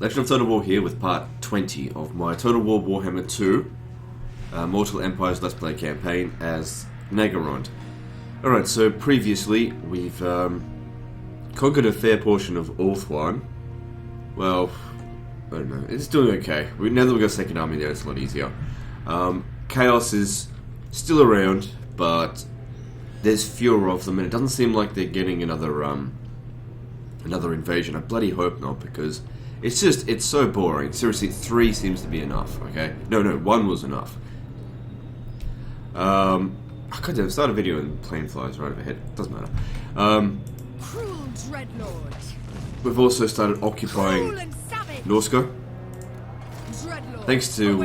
Legend of Total War here with part 20 of my Total War Warhammer 2 Mortal Empires Let's Play campaign as Negorond. Alright, so previously we've conquered a fair portion of Ulthuan. Well, I don't know, it's doing okay. Now that we've got a second army there, it's a lot easier. Chaos is still around, but there's fewer of them, and it doesn't seem like they're getting another invasion. I bloody hope not, because it's so boring. Seriously, 3 seems to be enough, okay? No, 1 was enough. I could have started a video and plane flies right overhead. Doesn't matter. Cruel dreadlord. We've also started occupying Norska. Thanks to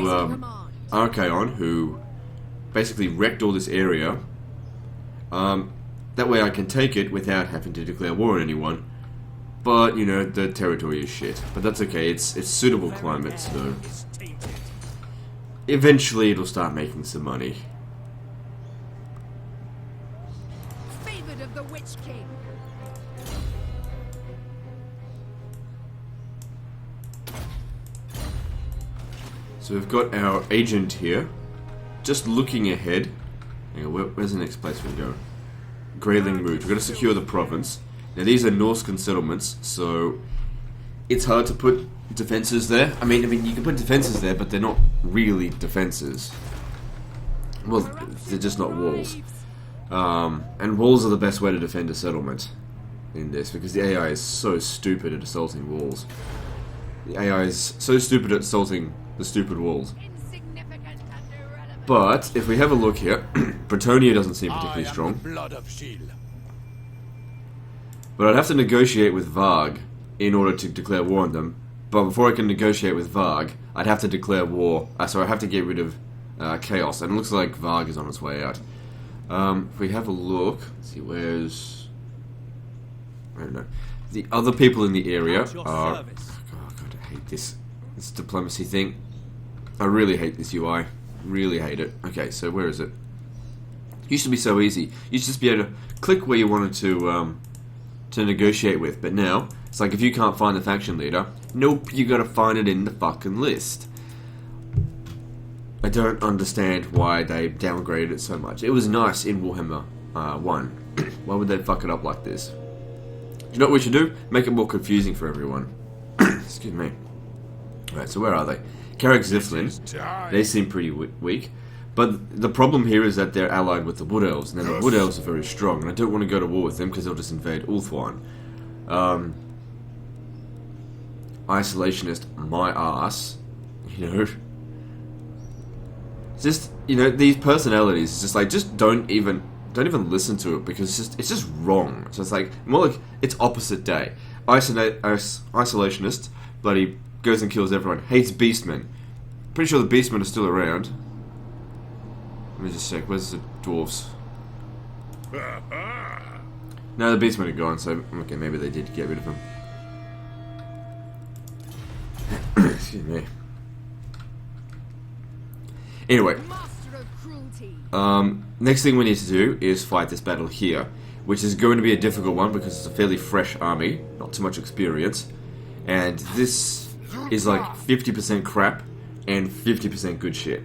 Archaon, who basically wrecked all this area. That way I can take it without having to declare war on anyone. But, you know, the territory is shit. But that's okay, it's suitable climate, so eventually it'll start making some money. Favored of the Witch King. So we've got our agent here, just looking ahead. Hang on, where's the next place we go? Greyling Mood. We've got to secure the province. Now these are Norscan settlements, so it's hard to put defenses there. I mean, you can put defenses there, but they're not really defenses. Well, they're just not walls. And walls are the best way to defend a settlement in this, because the AI is so stupid at assaulting walls. The AI is so stupid at assaulting the stupid walls. But if we have a look here, Bretonia doesn't seem particularly strong. But I'd have to negotiate with Varg in order to declare war on them. But before I can negotiate with Varg, I'd have to declare war. So I have to get rid of Chaos, and it looks like Varg is on its way out. If we have a look, let's see, where's... I don't know. The other people in the area are... Oh god, I hate this diplomacy thing. I really hate this UI. Really hate it. Okay, so where is it? Used to be so easy. You used to just be able to click where you wanted to negotiate with, but now it's like if you can't find the faction leader, nope, you gotta find it in the fucking list. I don't understand why they downgraded it so much. It was nice in Warhammer 1. Why would they fuck it up like this? You know what we should do? Make it more confusing for everyone. Excuse me. Alright, so where are they? Carrick Ziflin, they seem pretty weak. But the problem here is that they're allied with the Wood Elves. Now the Wood Elves are very strong, and I don't want to go to war with them because they'll just invade Ulthuan. Isolationist, my ass. You know? Just, you know, these personalities, it's just like, just don't even listen to it, because it's just wrong. So it's like, more like, it's opposite day. Isolationist, bloody goes and kills everyone, hates beastmen. Pretty sure the beastmen are still around. Let me just check, where's the dwarves? No, the beastmen are gone, so okay, maybe they did get rid of them. Excuse me. Anyway, next thing we need to do is fight this battle here, which is going to be a difficult one because it's a fairly fresh army, not too much experience, and this is like 50% crap and 50% good shit.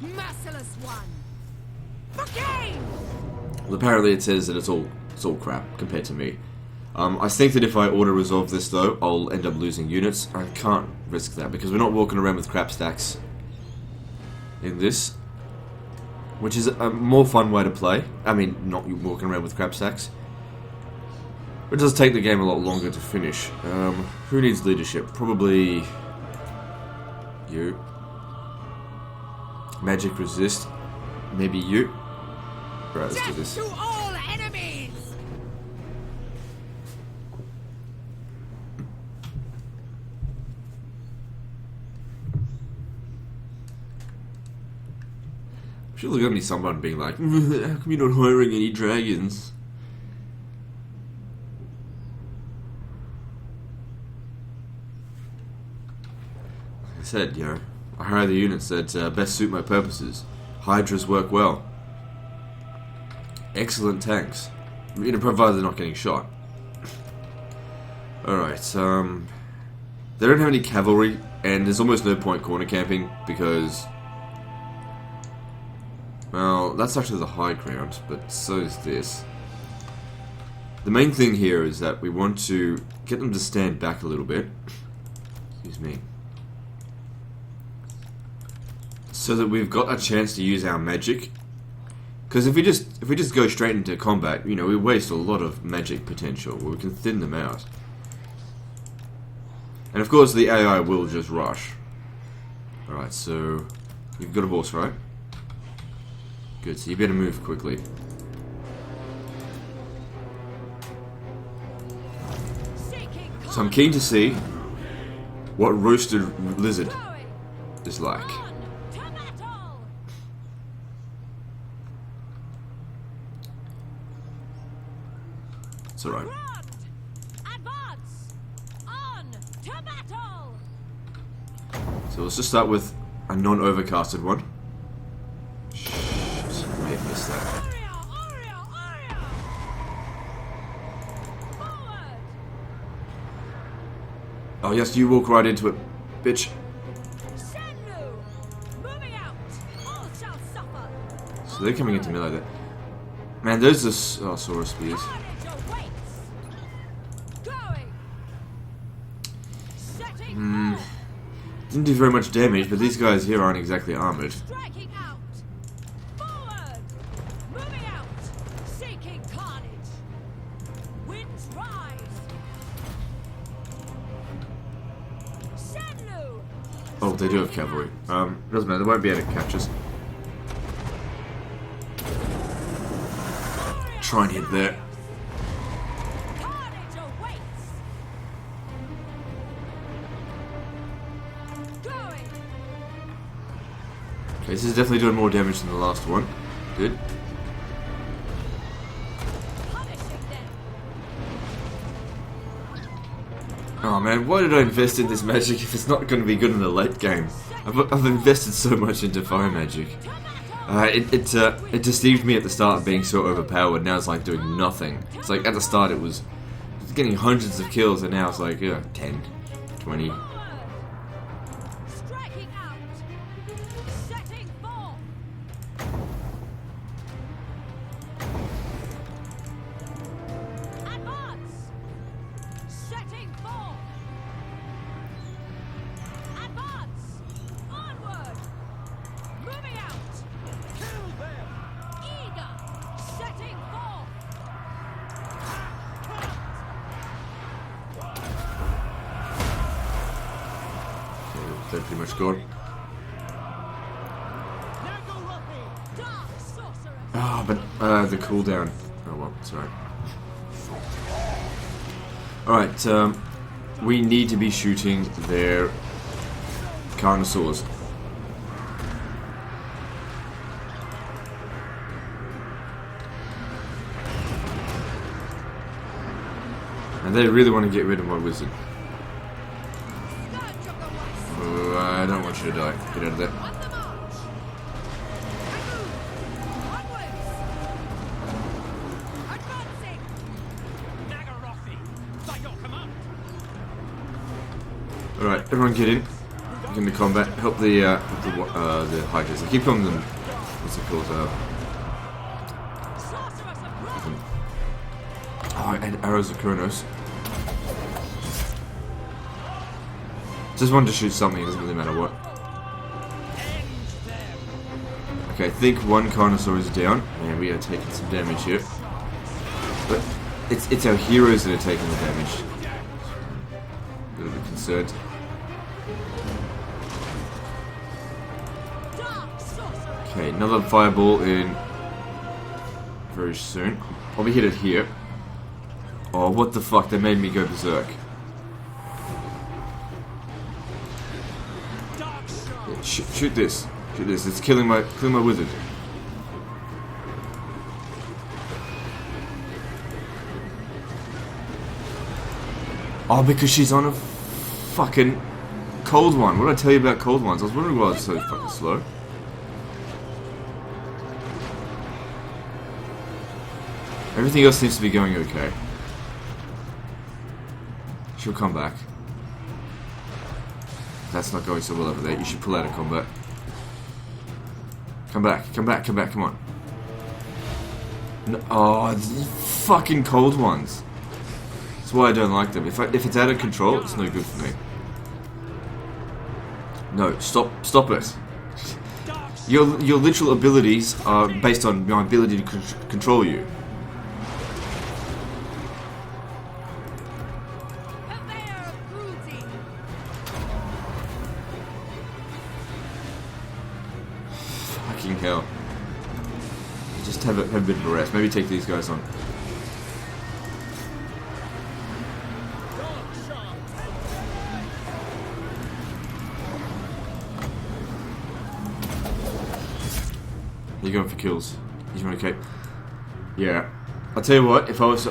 Merciless one. For game. Well, apparently it says that it's all crap compared to me. I think that if I auto-resolve this though, I'll end up losing units. I can't risk that because we're not walking around with crap stacks in this, which is a more fun way to play. I mean, not walking around with crap stacks. It does take the game a lot longer to finish. Who needs leadership? Probably you. Magic resist. Maybe you. Right, let's do this. To all enemies. I'm sure there's gonna be someone being like, how come you're not hiring any dragons? Like I said, you know, I hire the units that best suit my purposes. Hydras work well. Excellent tanks. You know, provided they're not getting shot. Alright, they don't have any cavalry, and there's almost no point corner camping because, well, that's actually the high ground, but so is this. The main thing here is that we want to get them to stand back a little bit. Excuse me. So that we've got a chance to use our magic. Because if we just go straight into combat, you know, we waste a lot of magic potential. Where we can thin them out. And of course, the AI will just rush. Alright, so you've got a horse, right? Good, so you better move quickly. So I'm keen to see what roasted lizard is like. It's alright. So let's just start with a non-overcasted one. Shit, I may have missed that. Oh yes, you walk right into it, bitch. So they're coming into melee there. Man, those are Saurus spears. Didn't do very much damage, but these guys here aren't exactly armored. Oh, they do have cavalry. Doesn't matter, they won't be able to catch us. Try and hit there. Okay, this is definitely doing more damage than the last one. Good. Oh man, why did I invest in this magic if it's not going to be good in the late game? I've invested so much into fire magic. It deceived me at the start being so overpowered. Now it's like doing nothing. It's like at the start it was getting hundreds of kills, and now it's like 10, 20. They're pretty much gone. Ah, but the cooldown. Oh well, sorry. Alright, we need to be shooting their Carnosaurs. And they really want to get rid of my wizard. I don't want you to die. Get out of there. Alright, everyone get in. Get into combat. Help the hikers. I keep calling them. What's it called? Oh, and arrows of Kronos. Just wanted to shoot something, it doesn't really matter what. Okay, I think one Carnosaur is down, and we are taking some damage here. But it's our heroes that are taking the damage. A little bit concerned. Okay, another fireball in very soon. Probably hit it here. Oh, what the fuck, they made me go berserk. Shoot this. Shoot this. It's killing my wizard. Oh, because she's on a fucking cold one. What did I tell you about cold ones? I was wondering why it's so fucking slow. Everything else seems to be going okay. She'll come back. That's not going so well over there. You should pull out of combat. Come back, come back, come back, come on. No, oh, these fucking cold ones. That's why I don't like them. If it's out of control, it's no good for me. No, stop it. Your literal abilities are based on my ability to control you. Fucking hell. Just have a bit of a rest. Maybe take these guys on. You're going for kills. You want to keep... Yeah. I'll tell you what, if I was to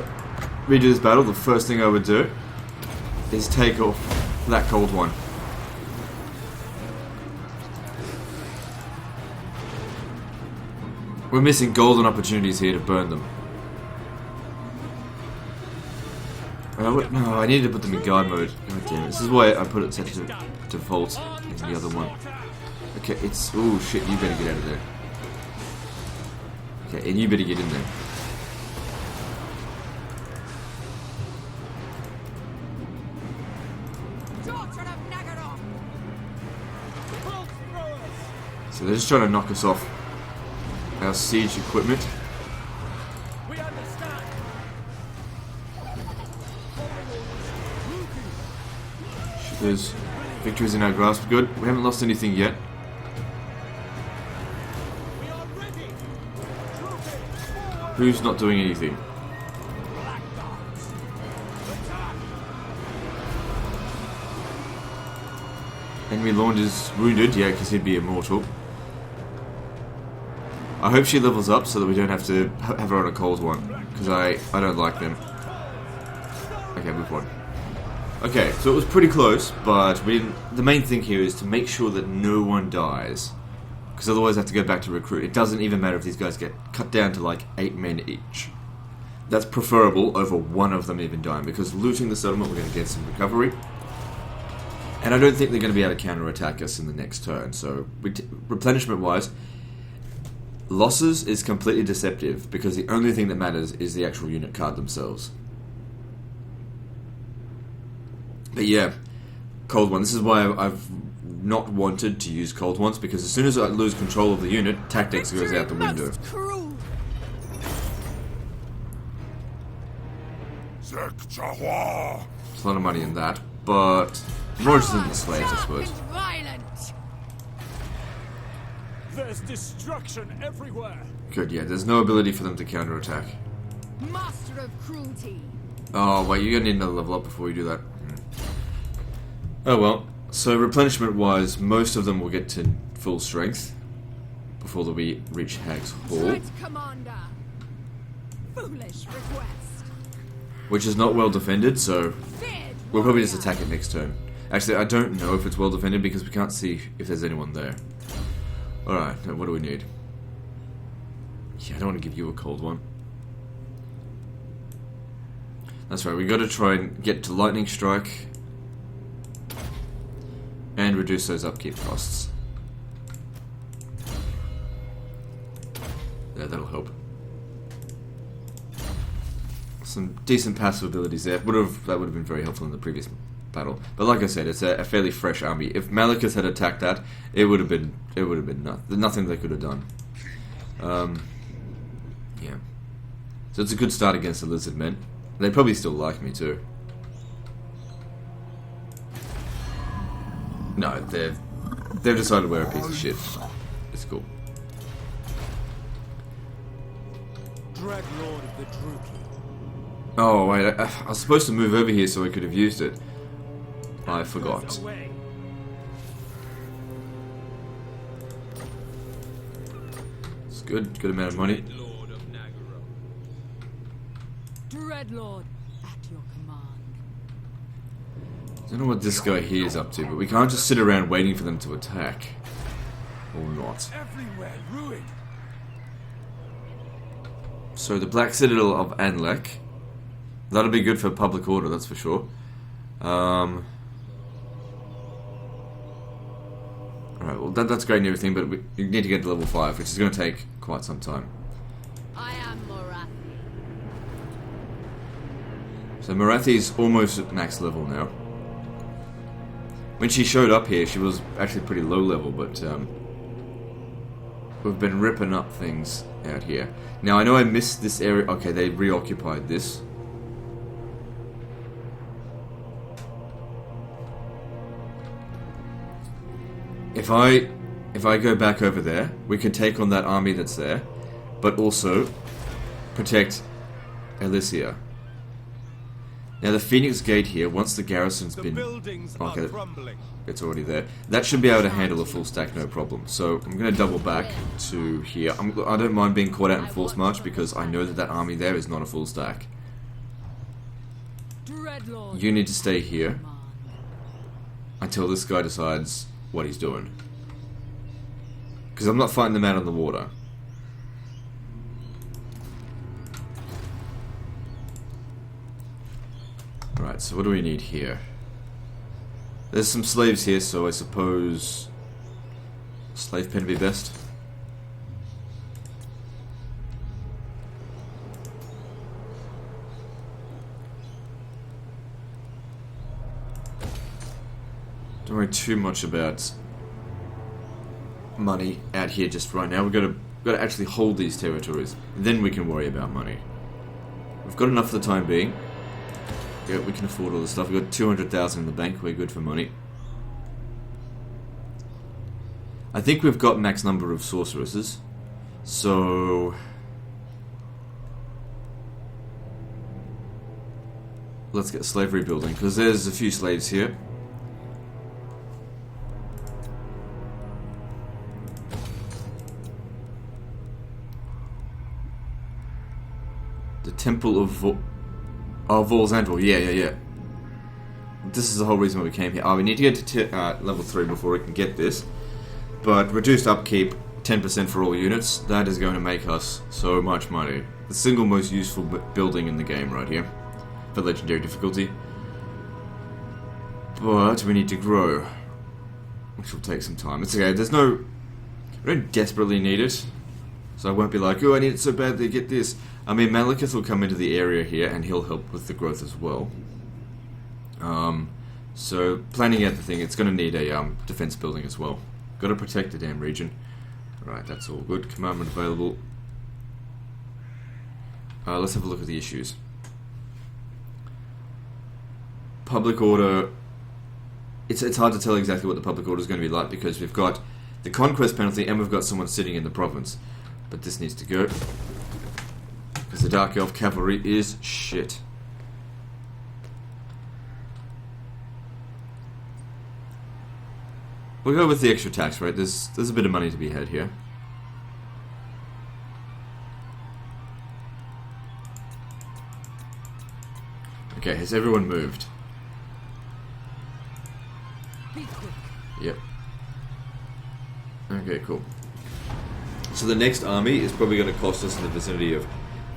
redo this battle, the first thing I would do is take off that cold one. We're missing golden opportunities here to burn them. No, I needed to put them in guard mode. God damn it. This is why I put it set to default in the other one. Okay, it's... Oh shit, you better get out of there. Okay, and you better get in there. So they're just trying to knock us off our siege equipment. We understand. There's victories in our grasp. Good. We haven't lost anything yet. Who's not doing anything? Enemy Lord is wounded, yeah, because he'd be immortal. I hope she levels up so that we don't have to have her on a cold one, because I don't like them. Okay, move on. Okay, so it was pretty close, but the main thing here is to make sure that no one dies. Because otherwise I have to go back to recruit. It doesn't even matter if these guys get cut down to like 8 men each. That's preferable over one of them even dying, because looting the settlement we're going to get some recovery. And I don't think they're going to be able to counter-attack us in the next turn. So, replenishment-wise, losses is completely deceptive, because the only thing that matters is the actual unit card themselves. But yeah, cold one. This is why I've not wanted to use cold ones, because as soon as I lose control of the unit, tactics goes out the window. There's a lot of money in that, but more interested in the slaves, I suppose. There's destruction everywhere. Good, yeah, there's no ability for them to counterattack. Master of cruelty. Oh, wait, you're gonna need another level up before you do that. Oh well. So replenishment-wise, most of them will get to full strength before we reach Hag's Hall. Commander. Foolish request. Which is not well defended, so we'll probably just attack it next turn. Actually, I don't know if it's well defended because we can't see if there's anyone there. Alright, now what do we need? Yeah, I don't want to give you a cold one. That's right, we got to try and get to Lightning Strike and reduce those upkeep costs. Yeah, that'll help. Some decent passive abilities there. That would have been very helpful in the previous battle. But like I said, it's a fairly fresh army. If Malekith had attacked that, it would have been nothing they could have done. Yeah. So it's a good start against the lizardmen. They probably still like me too. No, they've decided we're a piece of shit. It's cool. Dreadlord of the Druki. Oh wait, I was supposed to move over here so I could have used it. I forgot. It's good amount of money. Dreadlord, at your command. I don't know what this guy here is up to, but we can't just sit around waiting for them to attack. Or not. Everywhere ruined. So the Black Citadel of Anlek. That'll be good for public order, that's for sure. Alright, well that's great and everything, but we need to get to level 5, which is going to take quite some time. I am Morathi. So Morathi's almost at max level now. When she showed up here, she was actually pretty low level, but we've been ripping up things out here. Now I know I missed this area. Okay, they reoccupied this. If I go back over there, we can take on that army that's there, but also protect Elysia. Now the Phoenix Gate here, once the garrison's The been... buildings Okay, are crumbling. it's already there. That should be able to handle a full stack, no problem. So I'm going to double back to here. I don't mind being caught out in force march because I know that army there is not a full stack. Dreadlord. You need to stay here Command. until this guy decides what he's doing. Because I'm not fighting them out on the water. Alright, so what do we need here? There's some slaves here, so I suppose slave pen would be best. Don't worry too much about money out here just right now. We've got to actually hold these territories. Then we can worry about money. We've got enough for the time being. Yeah, we can afford all this stuff. We've got 200,000 in the bank. We're good for money. I think we've got max number of sorceresses. So... let's get slavery building, because there's a few slaves here. The Temple of Vol's Anvil, yeah. This is the whole reason why we came here. We need to get to level 3 before we can get this. But reduced upkeep, 10% for all units, that is going to make us so much money. The single most useful building in the game right here. For legendary difficulty. But we need to grow. Which will take some time. It's okay, we don't desperately need it. So I won't be like, oh, I need it so badly to get this. I mean, Malekith will come into the area here and he'll help with the growth as well. So, planning out the thing, it's going to need a defense building as well. Got to protect the damn region. Right, that's all good. Commandment available. Let's have a look at the issues. Public order... It's hard to tell exactly what the public order is going to be like because we've got the Conquest penalty and we've got someone sitting in the province. But this needs to go. Because the Dark Elf Cavalry is shit. We'll go with the extra tax rate. There's a bit of money to be had here. Okay, has everyone moved? Be quick. Yep. Okay, cool. So the next army is probably going to cost us in the vicinity of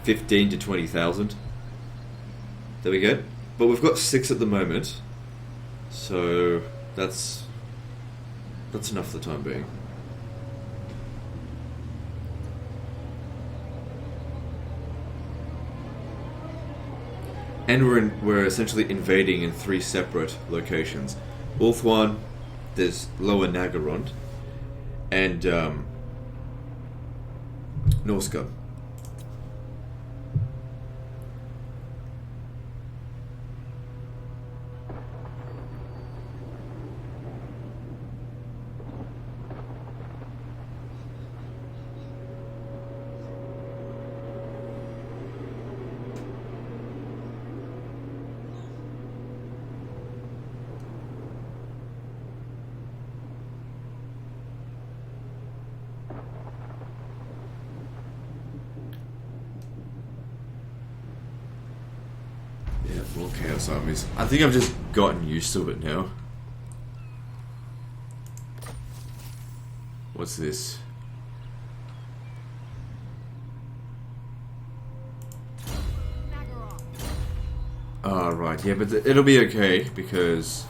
15 to 20,000. There we go. But we've got 6 at the moment, so that's enough for the time being. And we're essentially invading in 3 separate locations. Ulthuan, there's Lower Nagarond, and Norska. Yeah, full chaos armies. I think I've just gotten used to it now. What's this? Ah, right, yeah, but it'll be okay, because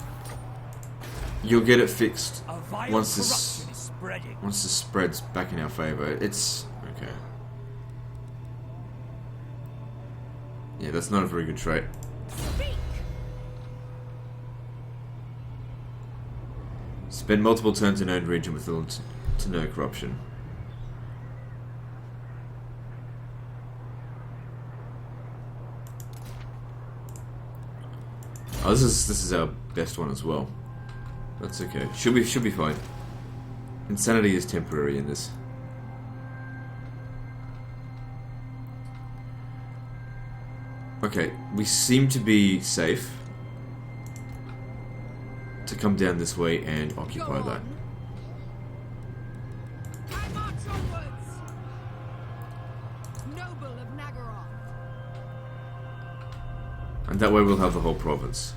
you'll get it fixed A vile once corruption is spreading. this spreads back in our favour. It's... okay. Yeah, that's not a very good trait. Speak! Spend multiple turns in owned region with little to no corruption. Oh, this is our best one as well. That's okay. Should be fine. Insanity is temporary in this. Okay, we seem to be safe to come down this way and occupy that. I march onwards! Noble of Nagaroth. And that way we'll have the whole province.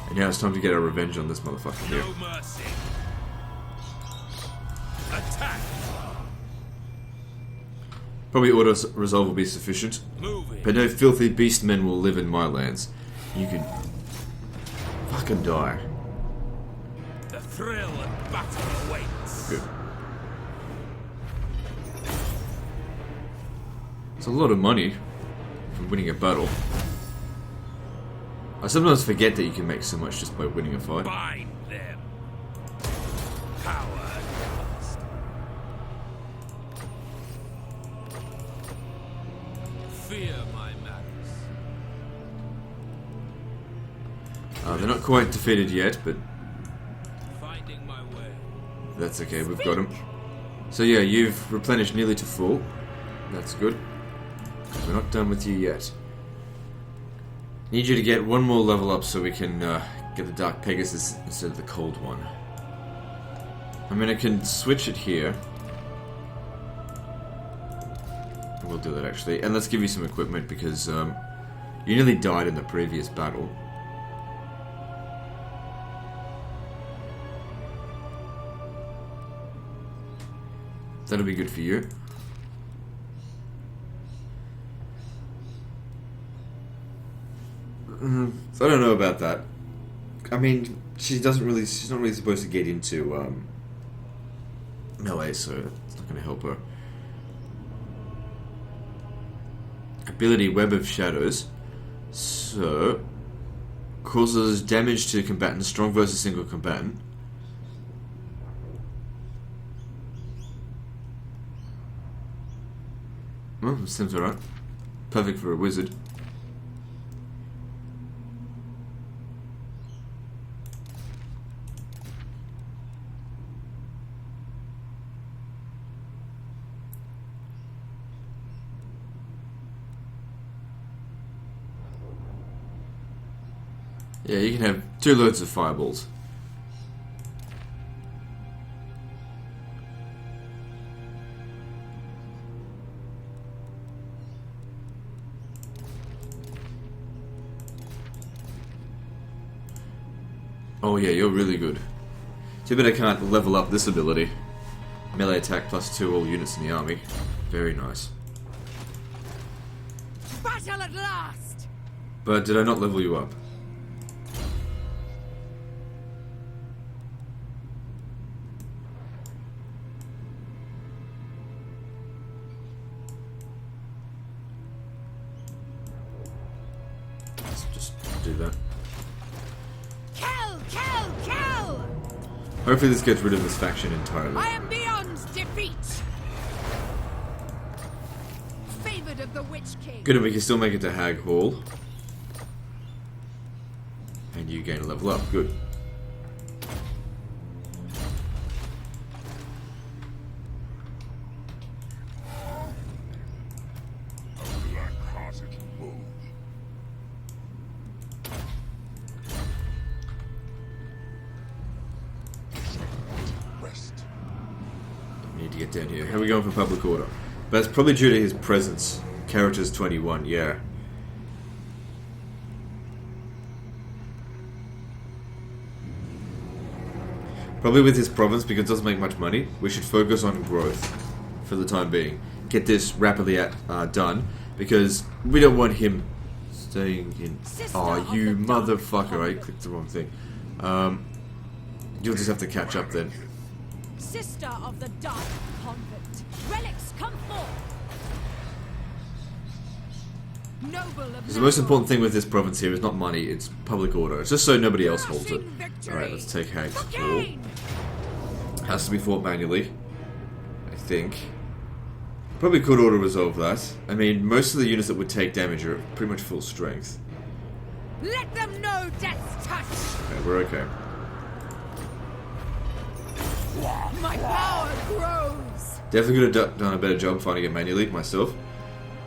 And now it's time to get our revenge on this motherfucker here. No mercy. Attack. Probably auto-resolve will be sufficient. Moving. But no filthy beast men will live in my lands. You can fucking die. The thrill of battle awaits. Good. It's a lot of money from winning a battle. I sometimes forget that you can make so much just by winning a fight. Bind them. Power lost. Fear my malice. They're not quite defeated yet, but Finding my way. that's okay, we've got them. So yeah, you've replenished nearly to full. That's good. We're not done with you yet. Need you to get one more level up so we can get the Dark Pegasus instead of the Cold one. I mean, I can switch it here. We'll do that actually. And let's give you some equipment because you nearly died in the previous battle. That'll be good for you. I don't know about that. I mean, she's not really supposed to get into melee, so it's not going to help her. Ability Web of Shadows. So causes damage to combatants, strong versus single combatant. Well, that seems alright. Perfect for a wizard. Yeah, you can have 2 loads of fireballs. Oh yeah, you're really good. Too bad I can't level up this ability. Melee attack +2 all units in the army. Very nice. Battle at last! But did I not level you up? Let's just do that. Kill! Kill! Kill! Hopefully this gets rid of this faction entirely. I am beyond defeat! Favored of the Witch King. Good, and we can still make it to Hag Hall. And you gain a level up. Good. We need to get down here. How are we going for public order? But it's probably due to his presence. Characters 21, yeah. Probably with this province, because it doesn't make much money, we should focus on growth for the time being. Get this rapidly done, because we don't want him staying in... Oh, you motherfucker, I clicked the wrong thing. You'll just have to catch up then. Sister of the Dark Convent, relics come forth. Noble of Because the most important thing with this province here is not money, it's public order. It's just so nobody else holds it. Victory. Alright, let's take Hags. For gain. Has to be fought manually, I think. Probably could auto-resolve that. I mean, most of the units that would take damage are pretty much full strength. Let them know death's touch. Okay, we're okay. My power grows. Definitely could have done a better job finding it manually myself.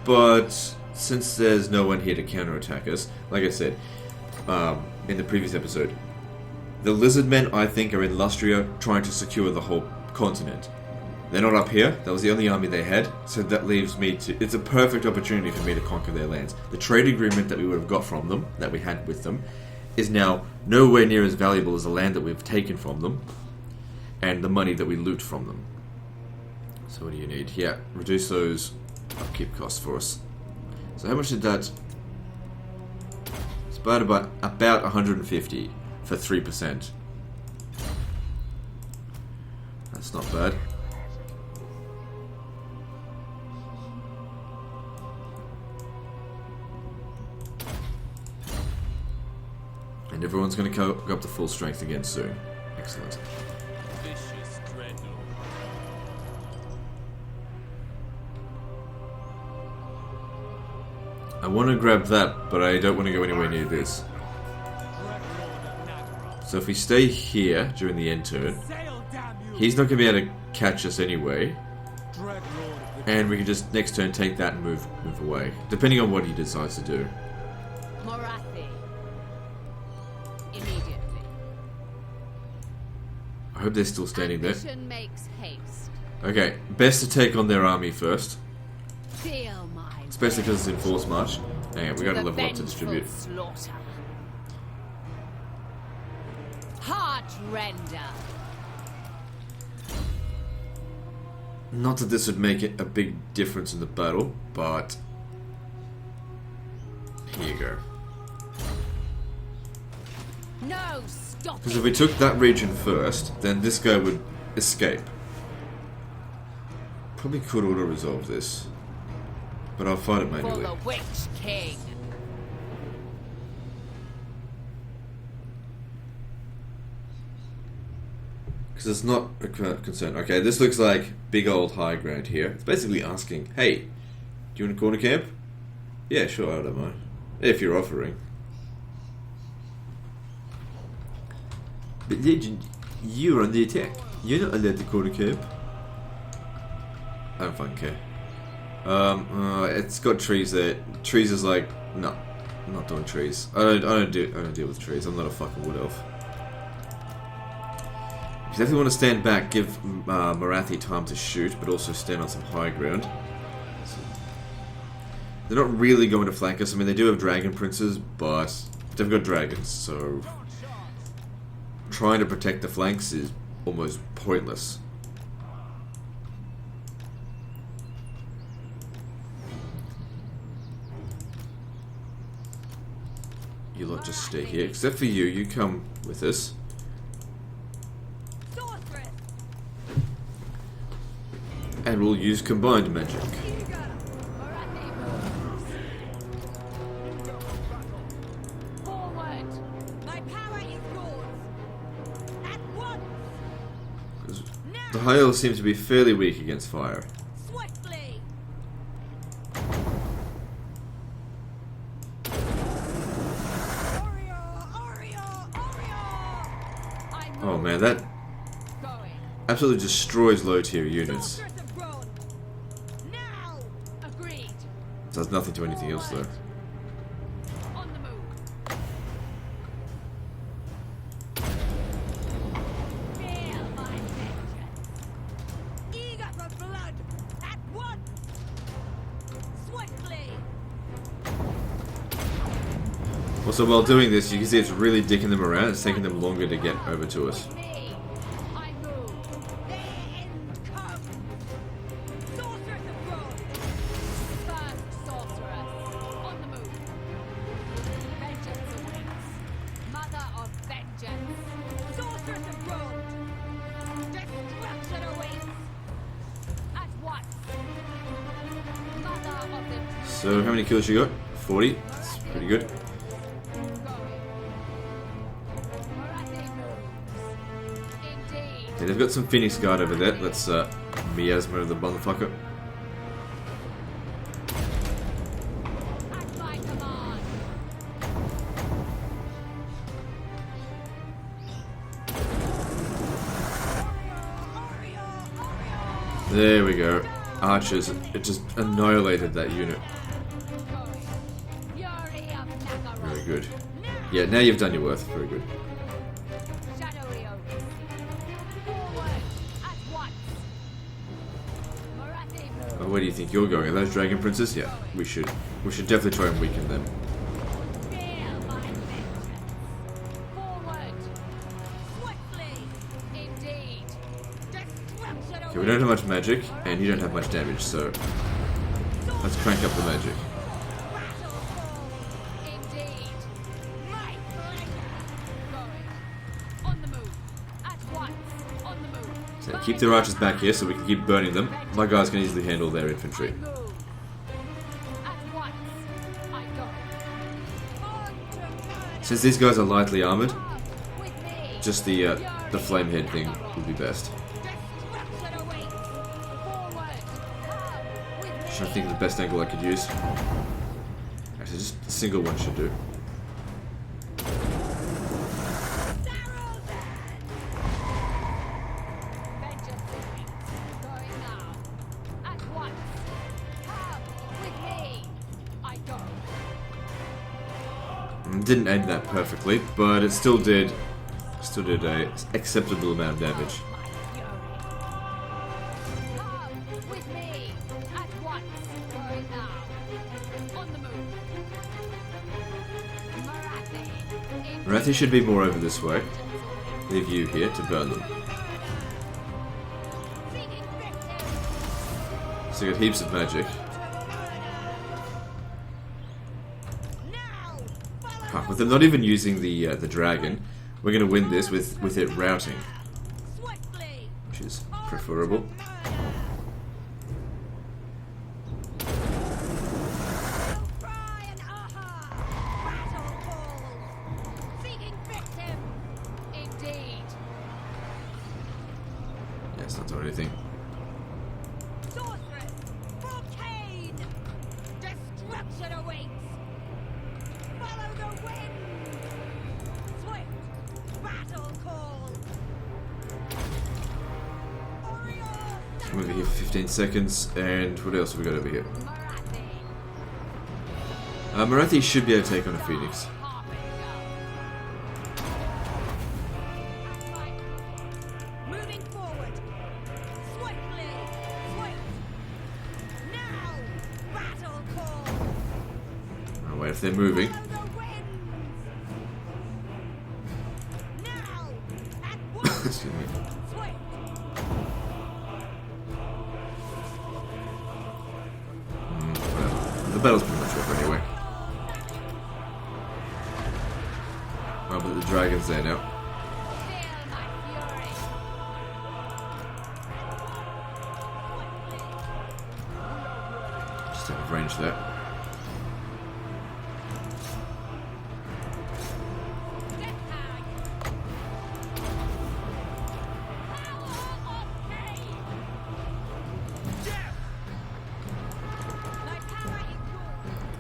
But since there's no one here to counterattack us, like I said in the previous episode, the lizardmen, I think, are in Lustria trying to secure the whole continent. They're not up here. That was the only army they had, so that leaves me to... It's a perfect opportunity for me to conquer their lands. The trade agreement that we would have got from them, that we had with them, is now nowhere near as valuable as the land that we've taken from them, and the money that we loot from them. So what do you need? Yeah, reduce those upkeep costs for us. So how much did that... It's about 150 for 3%. That's not bad. And everyone's going to go up to full strength again soon. Excellent. Vicious dreadnought. I want to grab that, but I don't want to go anywhere near this. So if we stay here during the end turn, he's not going to be able to catch us anyway. And we can just next turn take that and move away, depending on what he decides to do. Morathi. Immediately. I hope they're still standing there. Ambition makes haste. Okay, best to take on their army first, Feel my especially because it's in force march. Hang on, we got to level up to distribute. Slaughter. Heart render. Not that this would make it a big difference in the battle, but here you go. No stop. Because if we took that region first, then this guy would escape. Probably could auto-resolve this, but I'll fight it For manually. the Witch King. Because it's not a concern. Okay, this looks like big old high ground here. It's basically asking, hey, do you want a corner camp? Yeah, sure, I don't mind. If you're offering. But Legend, you're on the attack. You're not allowed to corner camp. I don't fucking care. It's got trees there. Trees is like, no, I'm not doing trees. I don't deal with trees. I'm not a fucking wood elf. You definitely want to stand back, give Morathi time to shoot, but also stand on some high ground. They're not really going to flank us. I mean, they do have dragon princes, but they've got dragons, so trying to protect the flanks is almost pointless. You lot just stay here, except for you. You come with us. And we'll use combined magic. Forward. My power is yours. At once. The high elves seem to be fairly weak against fire. Swiftly. Oh man, that absolutely destroys low tier units. Now. Agreed. Does nothing to anything else though. On the move. Feel my vengeance. Eager for blood. At once. Swiftly. Also, while doing this, you can see it's really dicking them around. It's taking them longer to get over to us. Me. So how many kills you got? 40. That's pretty good. Okay, they've got some Phoenix Guard over there. Let's miasma the motherfucker. There we go. Archers, it just annihilated that unit. Very good. Yeah, now you've done your worth. Very good. Oh, where do you think you're going? Are those dragon princes? Yeah, we should definitely try and weaken them. Okay, we don't have much magic, and you don't have much damage, so let's crank up the magic. So keep the archers back here so we can keep burning them. My guys can easily handle their infantry. Since these guys are lightly armored, just the flamehead thing would be best. I think the best angle I could use. Actually, just a single one should do. Didn't end that perfectly, but it still did a acceptable amount of damage. Marathi should be more over this way. Leave you here to burn them. So you got heaps of magic. With them not even using the dragon, we're going to win this with it routing, which is preferable. Yeah, it's not doing anything. I'm over here for 15 seconds, and what else have we got over here? Marathi should be able to take on a Phoenix. Oh, wait, if they're moving. Excuse me. The battle's pretty much over anyway. Oh, but the dragon's there now. Just out of range there.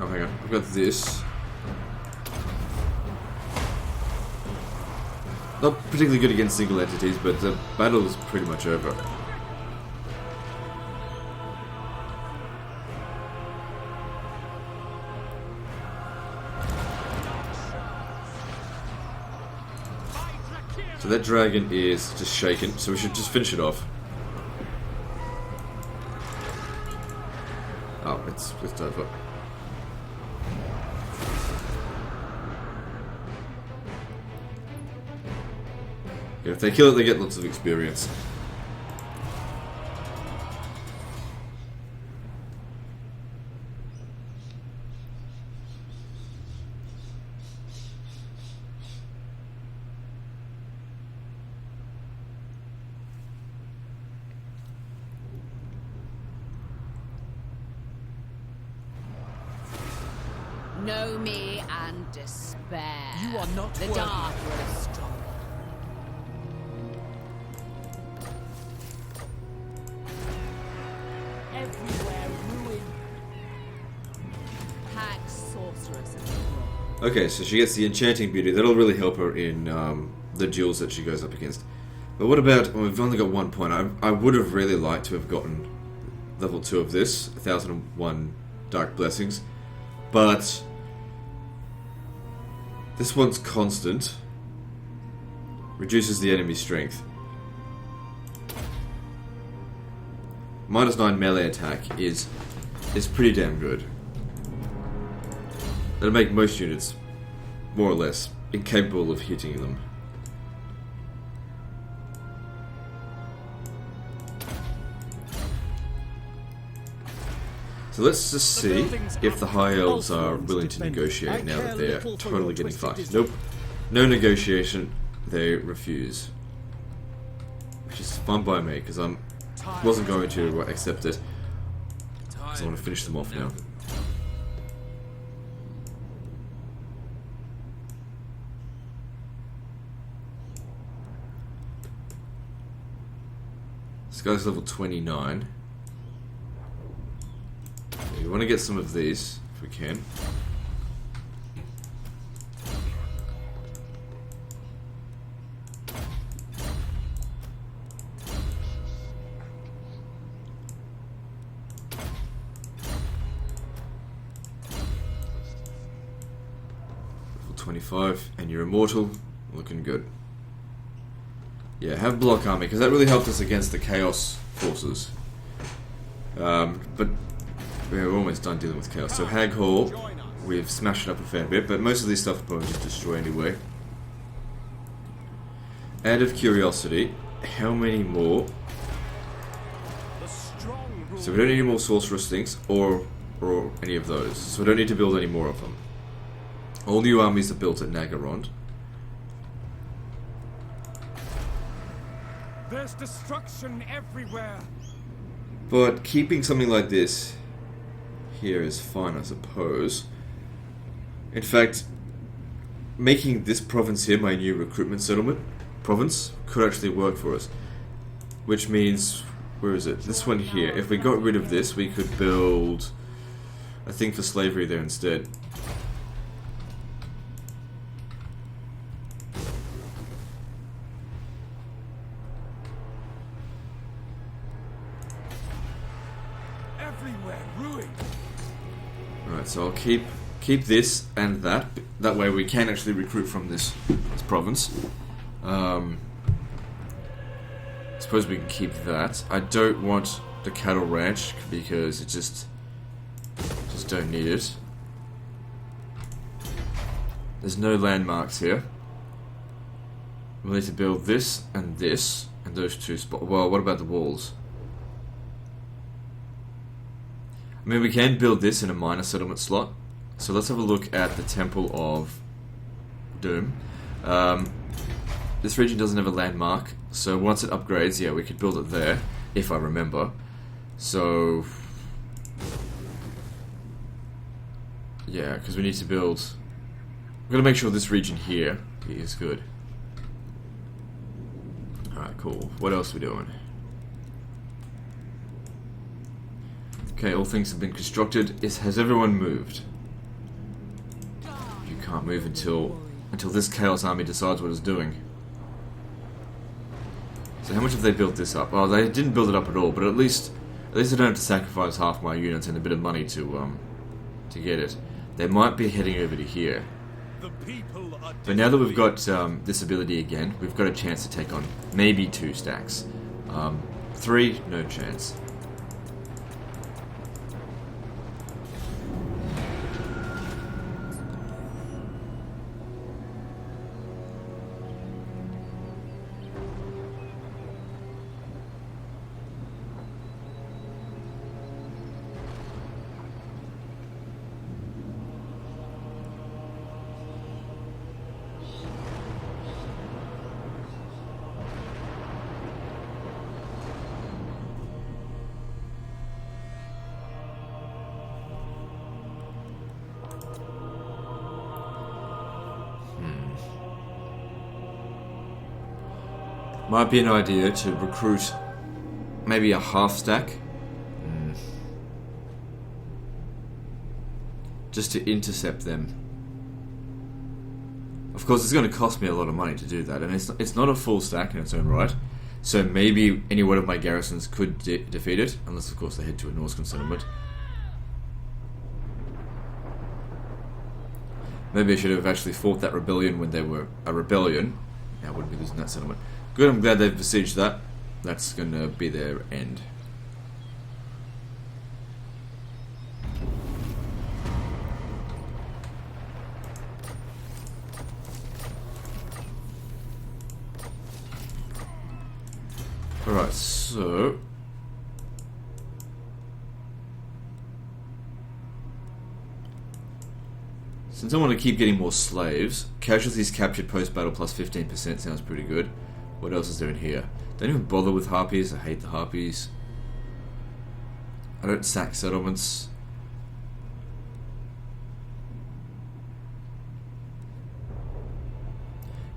Oh, hang on. I've got this. Not particularly good against single entities, but the battle is pretty much over. So that dragon is just shaken, so we should just finish it off. Oh, it's over. Yeah, if they kill it, they get lots of experience. Know me and despair. You are not the worthy. dark grows stronger. Everywhere ruin. Hag sorceress and troll. Okay, so she gets the enchanting beauty. That'll really help her in the duels that she goes up against. But what about... Well, we've only got 1 point. I would have really liked to have gotten level 2 of this. 1001 Dark Blessings. But... this one's constant. Reduces the enemy's strength. -9 melee attack is pretty damn good. That'll make most units, more or less, incapable of hitting them. So let's just see if the High Elves are willing to negotiate now that they're totally getting fucked. Nope. No negotiation. They refuse. Which is fun by me, because I wasn't going to accept it. Because I want to finish them off now. This guy's level 29. We want to get some of these, if we can. Level 25, and you're immortal. Looking good. Yeah, have block army, because that really helped us against the Chaos forces. But we're almost done dealing with Chaos. So Hag Hall, we've smashed it up a fair bit, but most of these stuff will probably just destroy anyway. Out of curiosity, how many more? So we don't need any more Sorceress things, or any of those. So we don't need to build any more of them. All new armies are built at Nagarond. There's destruction everywhere. But keeping something like this here is fine, I suppose. In fact, making this province here my new recruitment settlement province could actually work for us. Which means, where is it? This one here. If we got rid of this, we could build a thing for slavery there instead. Everywhere ruin. Alright, so I'll keep this and that. That way we can actually recruit from this province. Suppose we can keep that. I don't want the cattle ranch because it just don't need it. There's no landmarks here. We'll need to build this and those two spots. Well, what about the walls? I mean, we can build this in a minor settlement slot. So let's have a look at the Temple of Doom. This region doesn't have a landmark, so once it upgrades, yeah, we could build it there, if I remember. So... yeah, because we need to build... we're going to make sure this region here is good. Alright, cool. What else are we doing? Okay, all things have been constructed. Has everyone moved? You can't move until this Chaos Army decides what it's doing. So how much have they built this up? Well, they didn't build it up at all, but at least I don't have to sacrifice half my units and a bit of money to get it. They might be heading over to here. But now that we've got this ability again, we've got a chance to take on maybe 2 stacks. 3, no chance. Might be an idea to recruit maybe a half stack. Just to intercept them. Of course, it's going to cost me a lot of money to do that, and it's not a full stack in its own right. So maybe any one of my garrisons could defeat it, unless of course they head to a Norse settlement. Maybe I should have actually fought that rebellion when they were a rebellion. Now I wouldn't be losing that settlement. Good, I'm glad they've besieged that. That's going to be their end. Alright, so... since I want to keep getting more slaves, casualties captured post-battle plus 15% sounds pretty good. What else is there in here? Don't even bother with harpies, I hate the harpies. I don't sack settlements.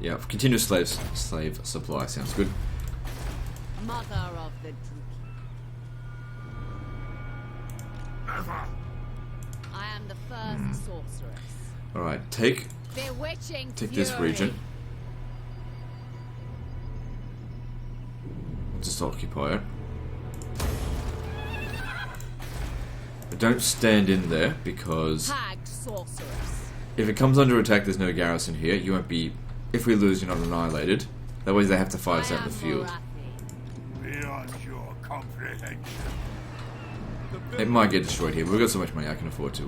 Yeah, continuous slave supply sounds good. Mother of the I am the first sorceress. Alright, take this region. Just occupy it. But don't stand in there, because if it comes under attack, there's no garrison here. You won't be... if we lose, you're not annihilated. That way they have to fight us out in the field. Beyond your comprehension. It might get destroyed here, but we've got so much money I can afford to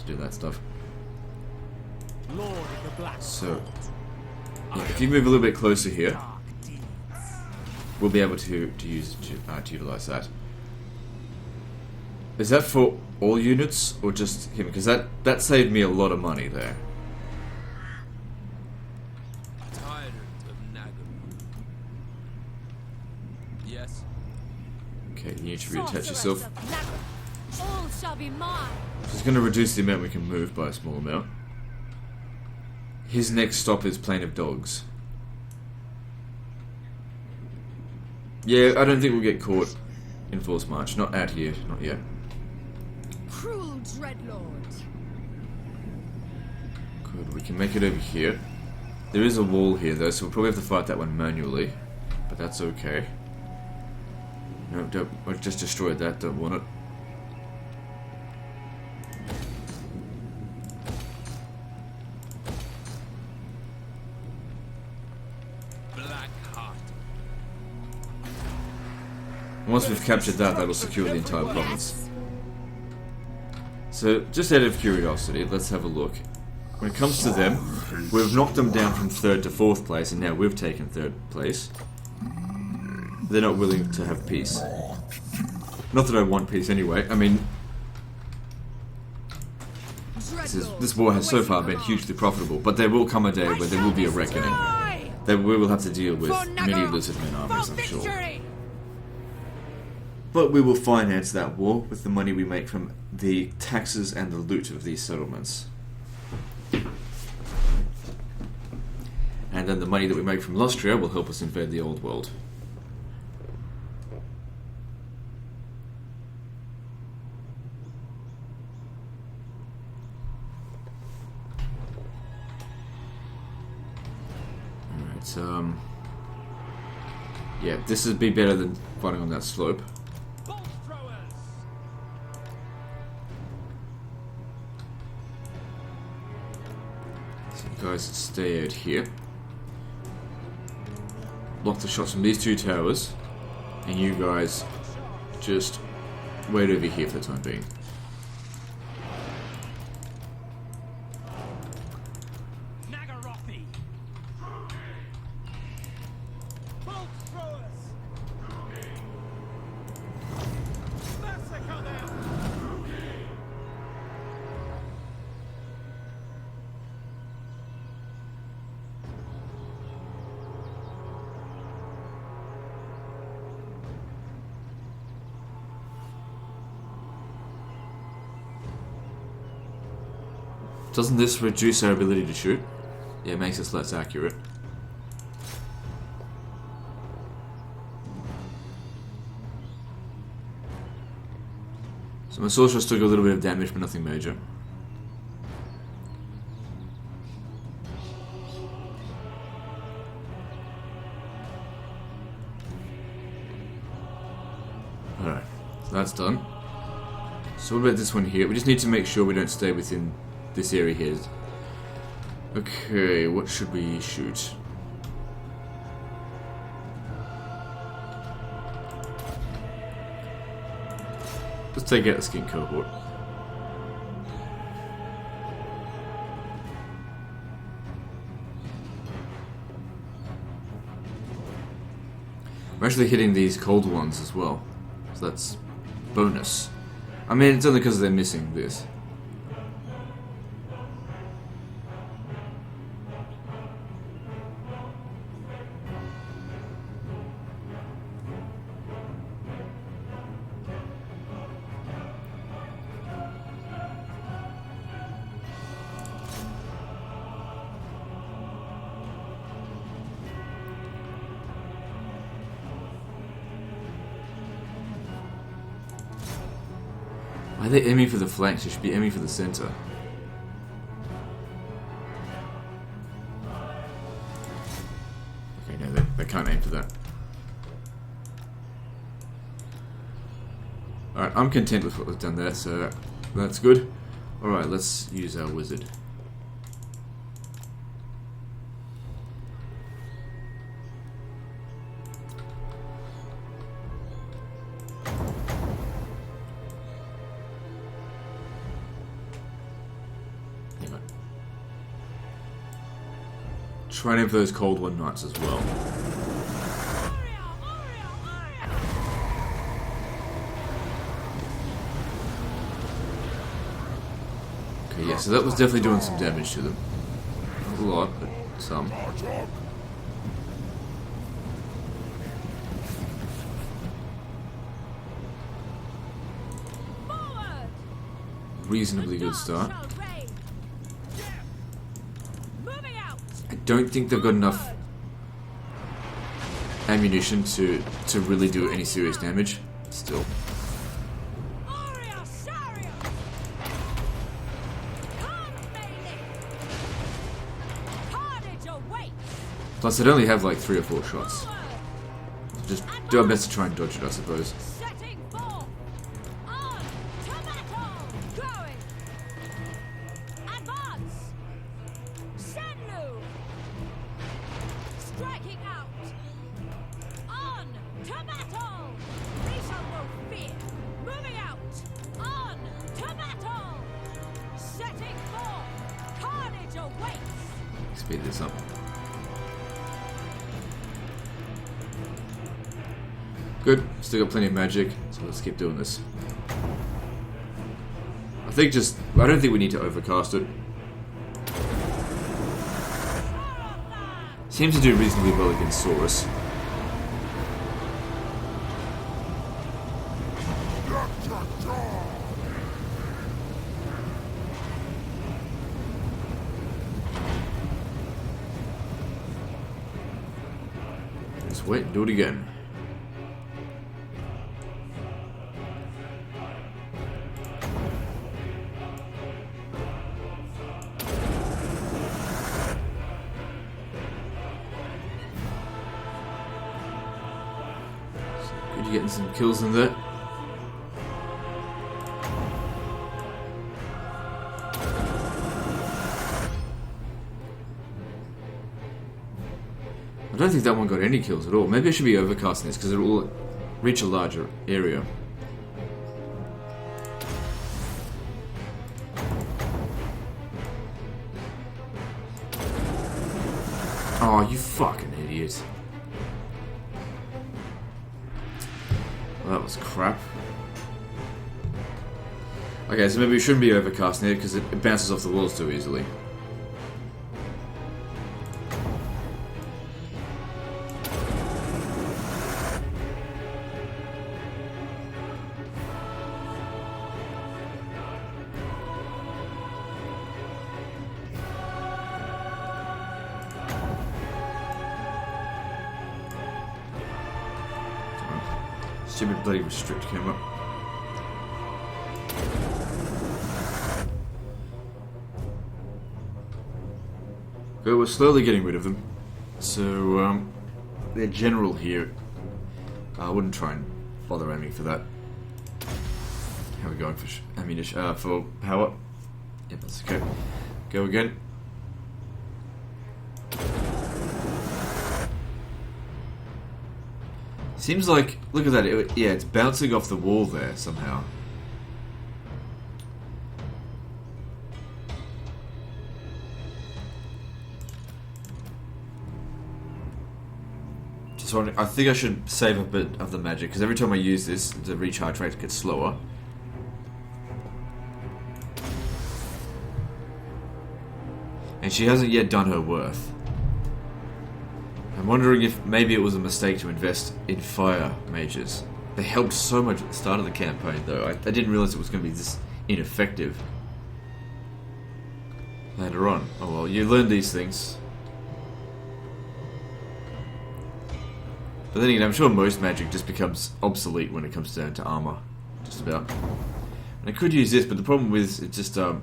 do that stuff. Lord of the Black. So, yeah, if you move a little bit closer here, we'll be able to utilize that. Is that for all units or just him? Because that saved me a lot of money there. Tyrant of Nagaru. Yes. Okay, you need to reattach yourself. All shall be mine. It's going to reduce the amount we can move by a small amount. His next stop is Plain of Dogs. Yeah, I don't think we'll get caught in forced march. Not out here, not yet. Cruel dreadlord. Good, we can make it over here. There is a wall here though, so we'll probably have to fight that one manually. But that's okay. No, I just destroyed that, don't want it. Once we've captured that, that'll secure the entire province. So, just out of curiosity, let's have a look. When it comes to them, we've knocked them down from 3rd to 4th place, and now we've taken 3rd place. They're not willing to have peace. Not that I want peace anyway, I mean... This war has so far been hugely profitable, but there will come a day where there will be a reckoning. That we will have to deal with many lizardmen armies, I'm sure. But we will finance that war with the money we make from the taxes and the loot of these settlements. And then the money that we make from Lustria will help us invade the old world. Alright, yeah, this would be better than fighting on that slope. Guys, stay out here. Block the shots from these two towers, and you guys just wait over here for the time being. Doesn't this reduce our ability to shoot? Yeah, it makes us less accurate. So my sorceress took a little bit of damage, but nothing major. Alright, so that's done. So what about this one here? We just need to make sure we don't stay within this area here. Okay, what should we shoot? Let's take out the skin cohort. We're actually hitting these cold ones as well, so that's bonus. I mean, it's only because they're missing this. Why are they aiming for the flanks? They should be aiming for the center. Okay, no, they can't aim for that. Alright, I'm content with what we've done there, so that's good. Alright, let's use our wizard. Try and aim for those cold one knights as well. Okay, yeah, so that was definitely doing some damage to them. Not a lot, but some. Reasonably good start. I don't think they've got enough ammunition to really do any serious damage. Still. Plus, I'd only have like 3 or 4 shots. Just do our best to try and dodge it, I suppose. Speed this up. Good, still got plenty of magic, so let's keep doing this. I don't think we need to overcast it. Seems to do reasonably well against Saurus. Just wait and do it again. Good, you're getting some kills in there. I don't think that one got any kills at all. Maybe I should be overcasting this because it will reach a larger area. Oh, you fucking idiot. Well, that was crap. Okay, so maybe we shouldn't be overcasting it because it bounces off the walls too easily. Stupid bloody restrict came up. Okay, we're slowly getting rid of them. So, their general here. I wouldn't try and bother aiming for that. How are we going for ammunition? For power? Yep, that's okay. Go again. Seems like, look at that, yeah, it's bouncing off the wall there somehow. Just wondering, I think I should save a bit of the magic, because every time I use this, the recharge rate gets slower. And she hasn't yet done her worth. I'm wondering if maybe it was a mistake to invest in fire mages. They helped so much at the start of the campaign, though. I didn't realize it was going to be this ineffective later on. Oh well, you learn these things. But then again, I'm sure most magic just becomes obsolete when it comes down to armor. Just about. And I could use this, but the problem with it's just, you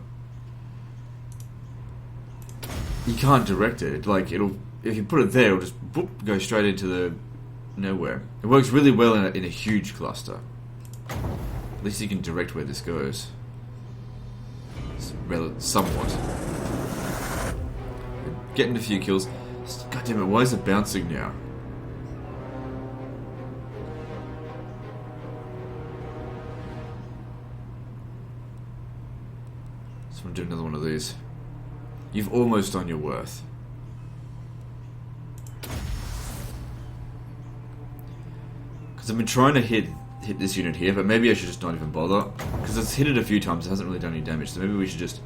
can't direct it. Like, if you put it there, it'll just boop, go straight into the nowhere. It works really well in a huge cluster. At least you can direct where this goes. Somewhat. Getting a few kills. God damn it, why is it bouncing now? So I'm doing another one of these. You've almost done your worth. I've been trying to hit this unit here, but maybe I should just not even bother. Because it's hit it a few times, it hasn't really done any damage, so maybe we should just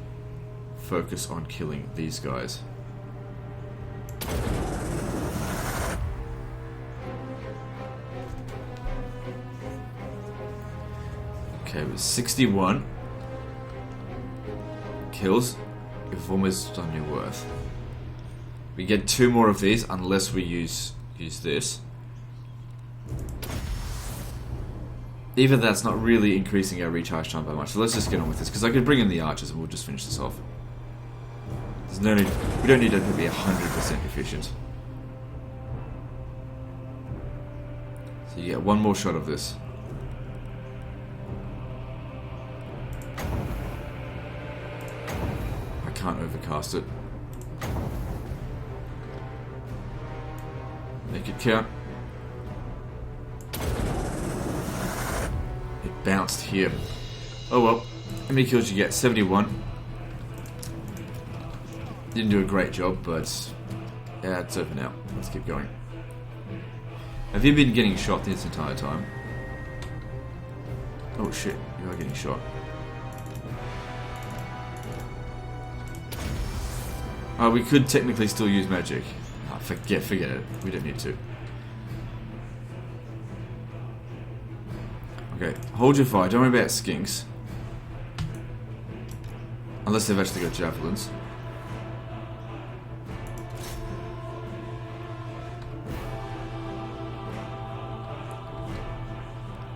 focus on killing these guys. Okay, with 61 kills, you've almost done your worth. We get 2 more of these unless we use this. Even that's not really increasing our recharge time by much, so let's just get on with this, because I could bring in the archers and we'll just finish this off. There's no need, we don't need to be 100% efficient. So you get one more shot of this. I can't overcast it. Make it count. Bounced here. Oh well. How many kills you get? 71. Didn't do a great job, but yeah, it's over now. Let's keep going. Have you been getting shot this entire time? Oh shit, you are getting shot. Oh, we could technically still use magic. Oh, forget it. We don't need to. Okay, hold your fire. Don't worry about skinks. Unless they've actually got javelins.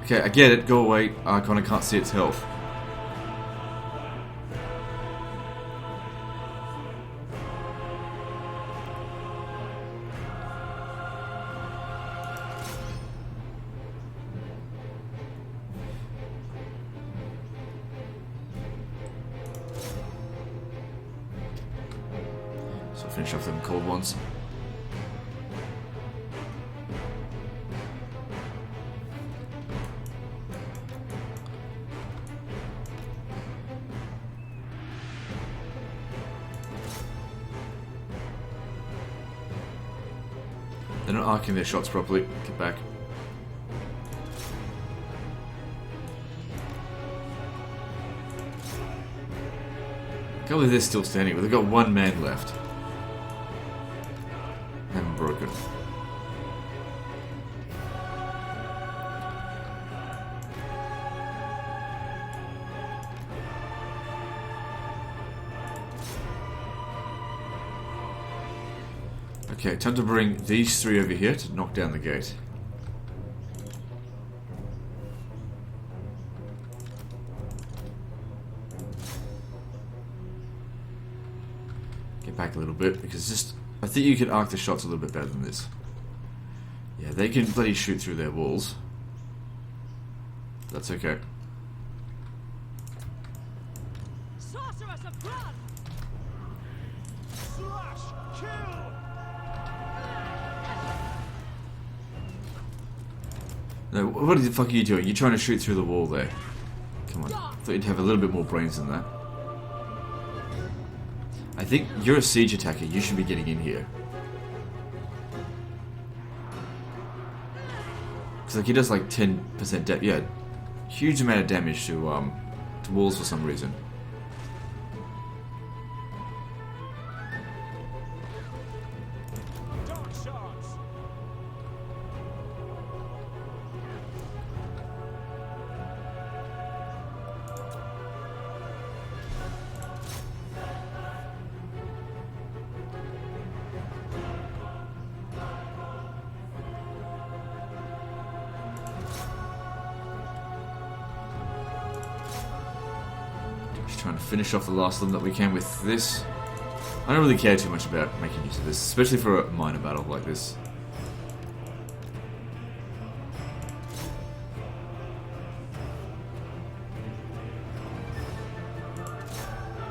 Okay, I get it. Go away. I kind of can't see its health. So I'll finish off them cold ones. They're not arcing their shots properly. Get back. I can't believe they're still standing, but they've got one man left. And broken. Okay, time to bring these 3 over here to knock down the gate. Get back a little bit, because just... I think you can arc the shots a little bit better than this. Yeah, they can bloody shoot through their walls. That's okay. Sorceress of blood! Slash! Kill! No, what the fuck are you doing? You're trying to shoot through the wall there. Come on. I thought you'd have a little bit more brains than that. I think you're a siege attacker. You should be getting in here. Because like he does like 10% damage. Yeah, huge amount of damage to walls for some reason. Dark shards! Just trying to finish off the last of them that we can with this. I don't really care too much about making use of this, especially for a minor battle like this.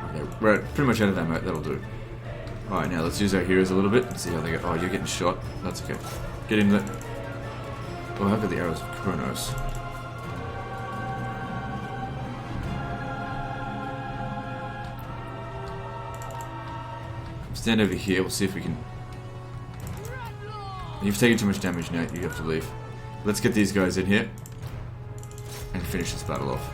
Okay, we're pretty much out of ammo. That'll do. Alright, now let's use our heroes a little bit and see how they go. Oh, you're getting shot. That's okay. Get in there. Oh, I've got the arrows of Kronos. Stand over here, we'll see if we can... You've taken too much damage now, you have to leave. Let's get these guys in here and finish this battle off.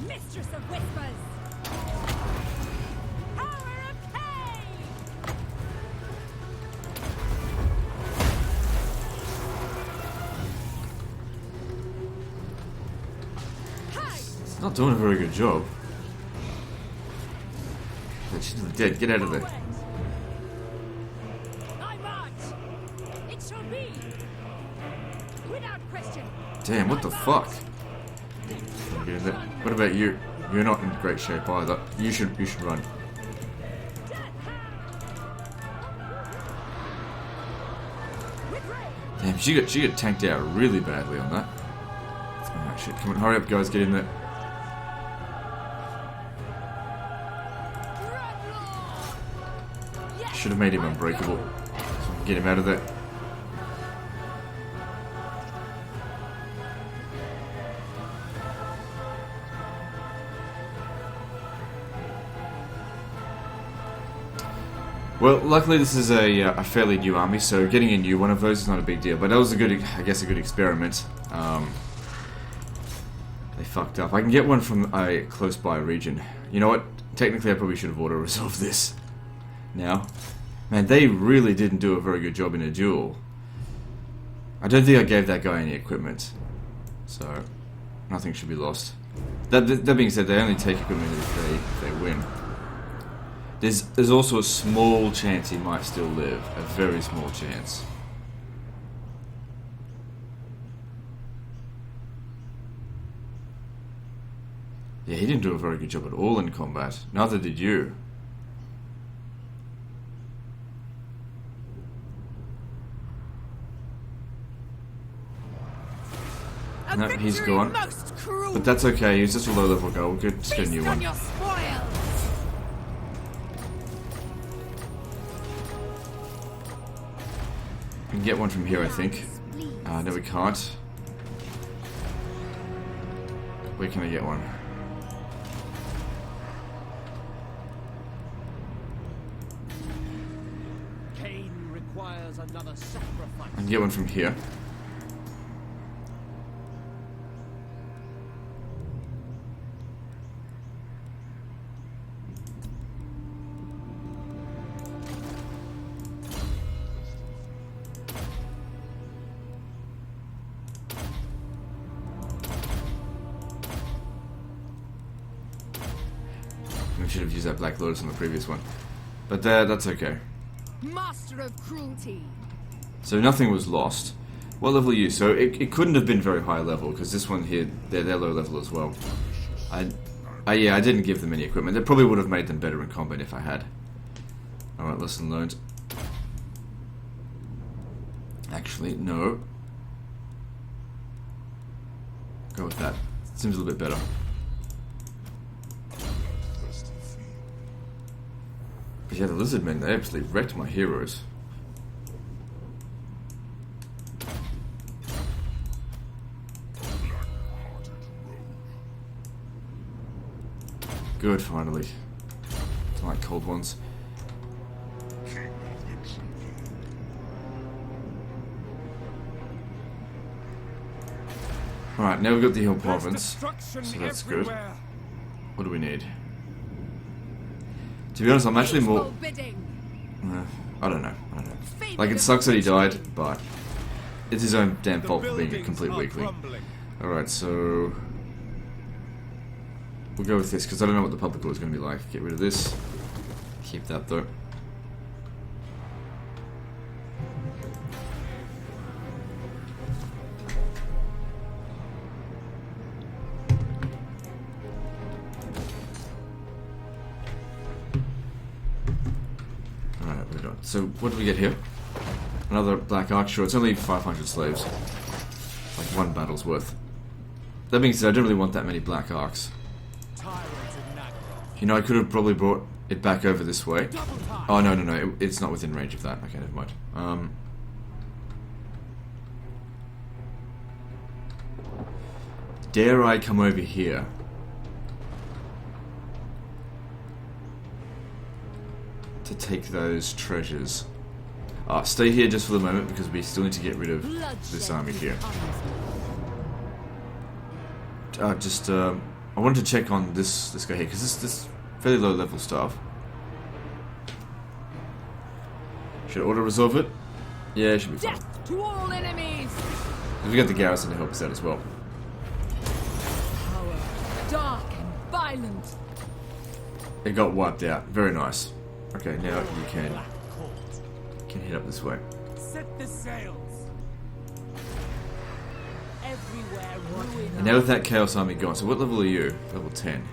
Mistress of Whispers! Power of pain! It's not doing a very good job. She's dead, get out of there. I march! It shall be! Without question! Damn, what the fuck? Get in there. What about you? You're not in great shape either. You should run. Damn, she got tanked out really badly on that. Oh shit, come on, hurry up guys, get in there. Should have made him unbreakable. So we can get him out of there. Well, luckily this is a fairly new army, so getting a new one of those is not a big deal. But that was a good, I guess, a good experiment. They fucked up. I can get one from a close by region. You know what? Technically, I probably should have auto-resolved this. Now, man, they really didn't do a very good job in a duel. I don't think I gave that guy any equipment, so nothing should be lost. That being said, they only take equipment if they win. There's also a small chance he might still live. A very small chance. Yeah, he didn't do a very good job at all in combat. Neither did you. No, he's gone. But that's okay, he's just a low level guy. We'll just get a new one. We can get one from here, I think. No, we can't. Where can I get one? Cain requires another sacrifice. I can get one from here. should have used that Black Lotus on the previous one. But that's okay. Master of cruelty. So nothing was lost. What level are you? So it couldn't have been very high level, because this one here, they're low level as well. Yeah, I didn't give them any equipment. That probably would have made them better in combat if I had. Alright, lesson learned. Actually, no. Go with that. Seems a little bit better. But yeah, the lizardmen, they absolutely wrecked my heroes. Good, finally. Don't like cold ones. Alright, now we've got the Hill Province, so that's good. What do we need? To be honest, I'm actually more... I don't know. Like, it sucks that he died, but it's his own damn fault for being a complete weakling. Alright, so... we'll go with this, because I don't know what the public order is going to be like. Get rid of this. Keep that, though. Alright, we're done. So, what do we get here? Another Black Ark. Sure, it's only 500 slaves. Like one battle's worth. That being said, I don't really want that many Black Arks. You know, I could have probably brought it back over this way. Oh, no, it's not within range of that. Okay, never mind. Dare I come over here? To take those treasures. Stay here just for the moment, because we still need to get rid of this army here. I wanted to check on this guy here, because this fairly low level stuff. Should auto-resolve it? Yeah, it should be fine. Death to all enemies! We got the garrison to help us out as well. Power, dark and violent. It got wiped out. Very nice. Okay, now you can head up this way. Set the sails. Everywhere ruin. And now with that Chaos Army gone, so what level are you? Level 10.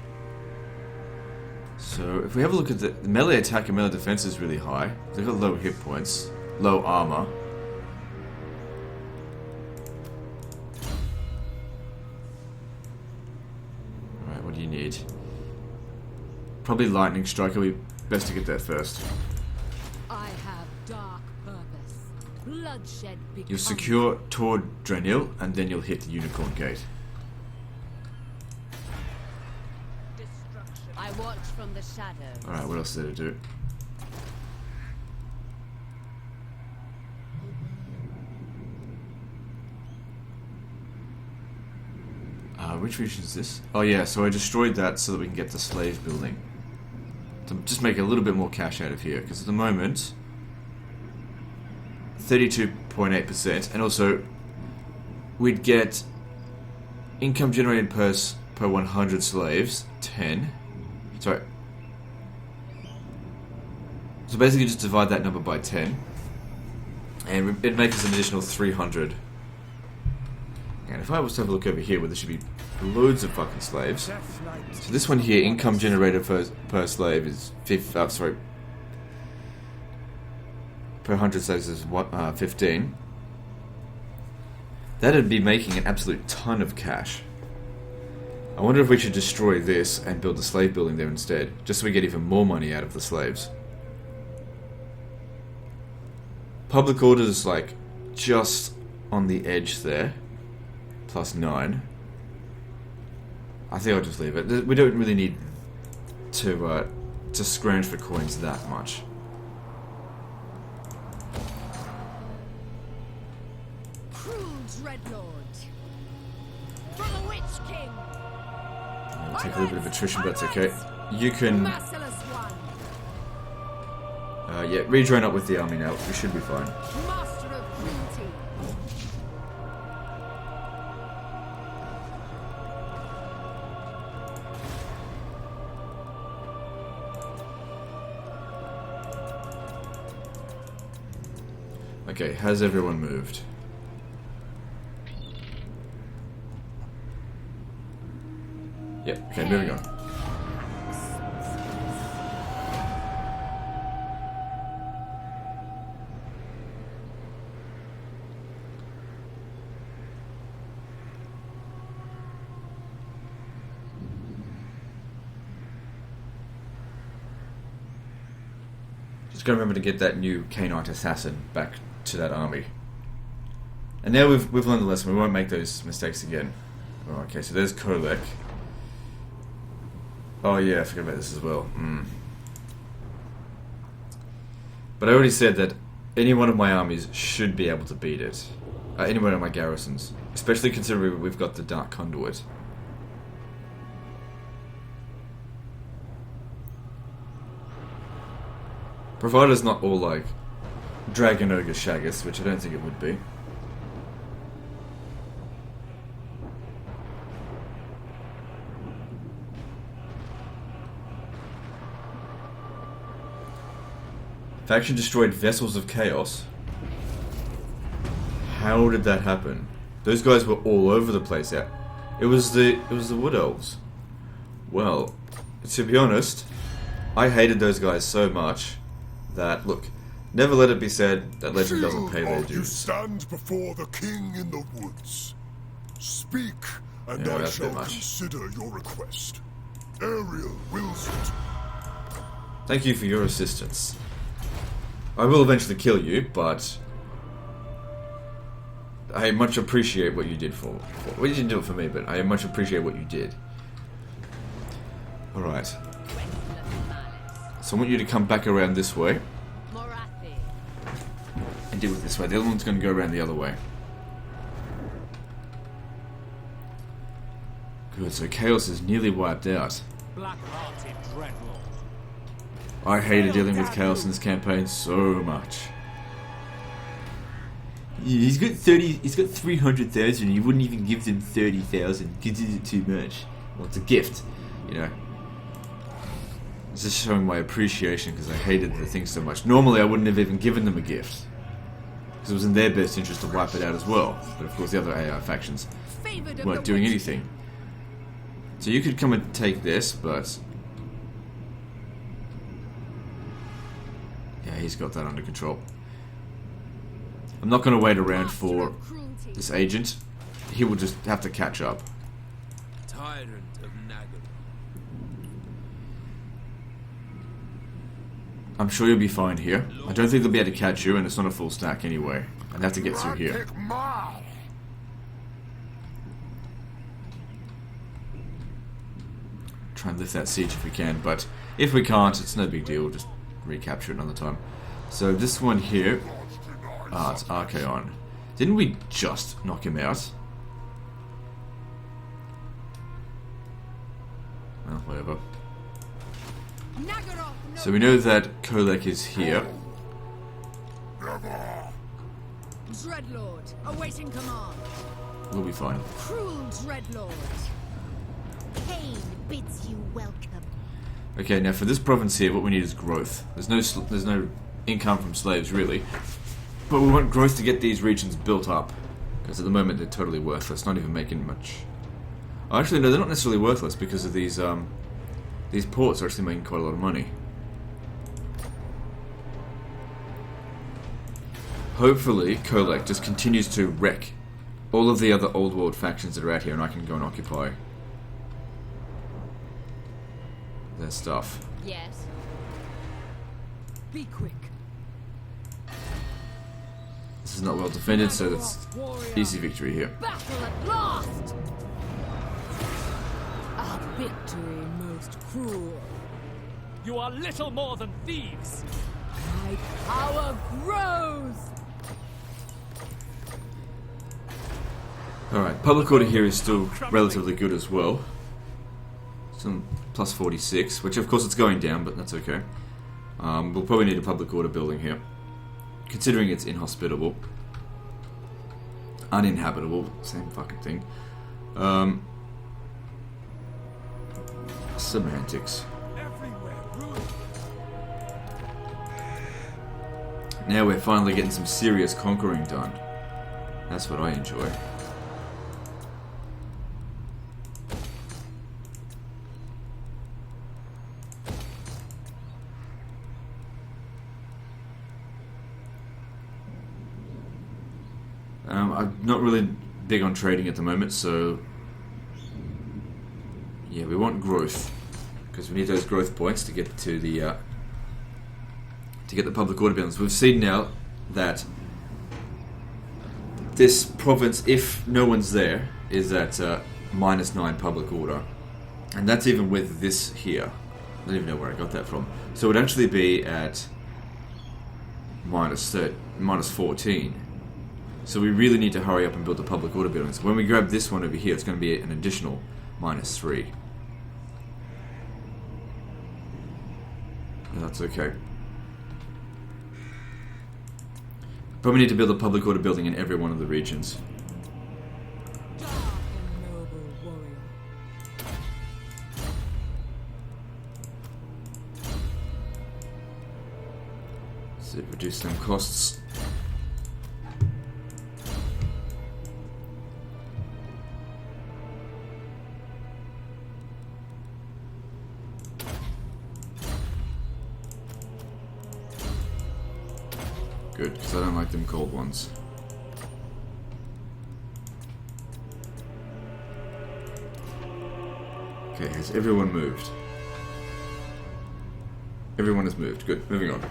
So if we have a look at the melee attack and melee defense is really high. They've got low hit points, low armor. Alright, what do you need? Probably Lightning Strike. It'll be best to get that first. I have dark purpose. Bloodshed becomes... You'll secure toward Drenil, and then you'll hit the Unicorn Gate. I watch from the shadows. Alright, what else is there to do? Which region is this? Oh yeah, so I destroyed that so that we can get the slave building. To just make a little bit more cash out of here, because at the moment 32.8%, and also we'd get income generated per 100 slaves, 10. Sorry. So basically just divide that number by 10, and it'd make us an additional 300. And if I was to have a look over here where there should be loads of fucking slaves. So this one here, income generated per slave is per 100 slaves is 15. That'd be making an absolute ton of cash. I wonder if we should destroy this and build the slave building there instead, just so we get even more money out of the slaves. Public order is like just on the edge there, plus 9. I think I'll just leave it. We don't really need to scrounge for coins that much. Cruel Dreadlord. For the Witch King. I'll take a little bit of attrition, but that's okay. You can... Merciless one. yeah, rejoin up with the army now. We should be fine. Master of cruelty. Okay, has everyone moved? Yep, okay, moving on. Just gotta remember to get that new K-Knight assassin back to that army. And now we've learned the lesson. We won't make those mistakes again. Oh, okay, so there's Kolek. Oh yeah, I forgot about this as well. But I already said that any one of my armies should be able to beat it. Any one of my garrisons. Especially considering we've got the Dark Conduit. Provided it's not all like Dragon Ogre Shaggus, which I don't think it would be. Faction destroyed Vessels of Chaos. How did that happen? Those guys were all over the place out. It was the Wood Elves. Well, to be honest, I hated those guys so much that, look, never let it be said that legend doesn't pay their You dues. stand before the king in the woods. Speak, and Yeah, I that's a bit shall much. consider your request. Ariel wills it. Thank you for your assistance. I will eventually kill you, but I much appreciate what you did for. Well, you didn't do it for me, but I much appreciate what you did. Alright. So I want you to come back around this way. And deal with this way. The other one's going to go around the other way. Good, so Chaos is nearly wiped out. Black-hearted dreadlord. I hated dealing with Chaos in this campaign so much. He's got 300,000 and you wouldn't even give them 30,000 because it's too much. Well, it's a gift, you know. It's just showing my appreciation because I hated the thing so much. Normally I wouldn't have even given them a gift. Because it was in their best interest to wipe it out as well. But of course the other AI factions weren't doing anything. So you could come and take this, but... yeah, he's got that under control. I'm not going to wait around for this agent. He will just have to catch up. Tyrant of Nagel. I'm sure you'll be fine here. I don't think they'll be able to catch you, and it's not a full stack anyway. I'd have to get through here. Try and lift that siege if we can, but if we can't, it's no big deal. We'll just recapture it another time. So this one here... ah, it's Archaon. Didn't we just knock him out? Well, whatever. So we know that Kolek is here. Dreadlord, awaiting command. We'll be fine. Cruel Dreadlord. Pain bids you welcome. Okay, now for this province here, what we need is growth. There's no income from slaves really, but we want growth to get these regions built up. Because at the moment they're totally worthless, not even making much. Oh, actually, no, they're not necessarily worthless because of these ports are actually making quite a lot of money. Hopefully, Kolek just continues to wreck all of the other old world factions that are out here, and I can go and occupy their stuff. Yes. Be quick. This is not well defended, so that's easy victory here. Battle at last. A victory most cruel. You are little more than thieves. My power grows. Alright, public order here is still relatively good as well. Some plus 46, which of course it's going down, but that's okay. We'll probably need a public order building here. Considering it's inhospitable. Uninhabitable, same fucking thing. Semantics. Everywhere ruin. Now we're finally getting some serious conquering done. That's what I enjoy. I'm not really big on trading at the moment, so yeah, we want growth because we need those growth points to get to the public order buildings. We've seen now that this province, if no one's there, is at -9 public order, and that's even with this here. I don't even know where I got that from. So it would actually be at -14. So we really need to hurry up and build the public order buildings. When we grab this one over here, it's going to be an additional -3. And that's okay. But we need to build a public order building in every one of the regions. Dark and noble warrior. So reduce some costs. Good, because I don't like them cold ones. Okay, has everyone moved? Everyone has moved. Good, moving on.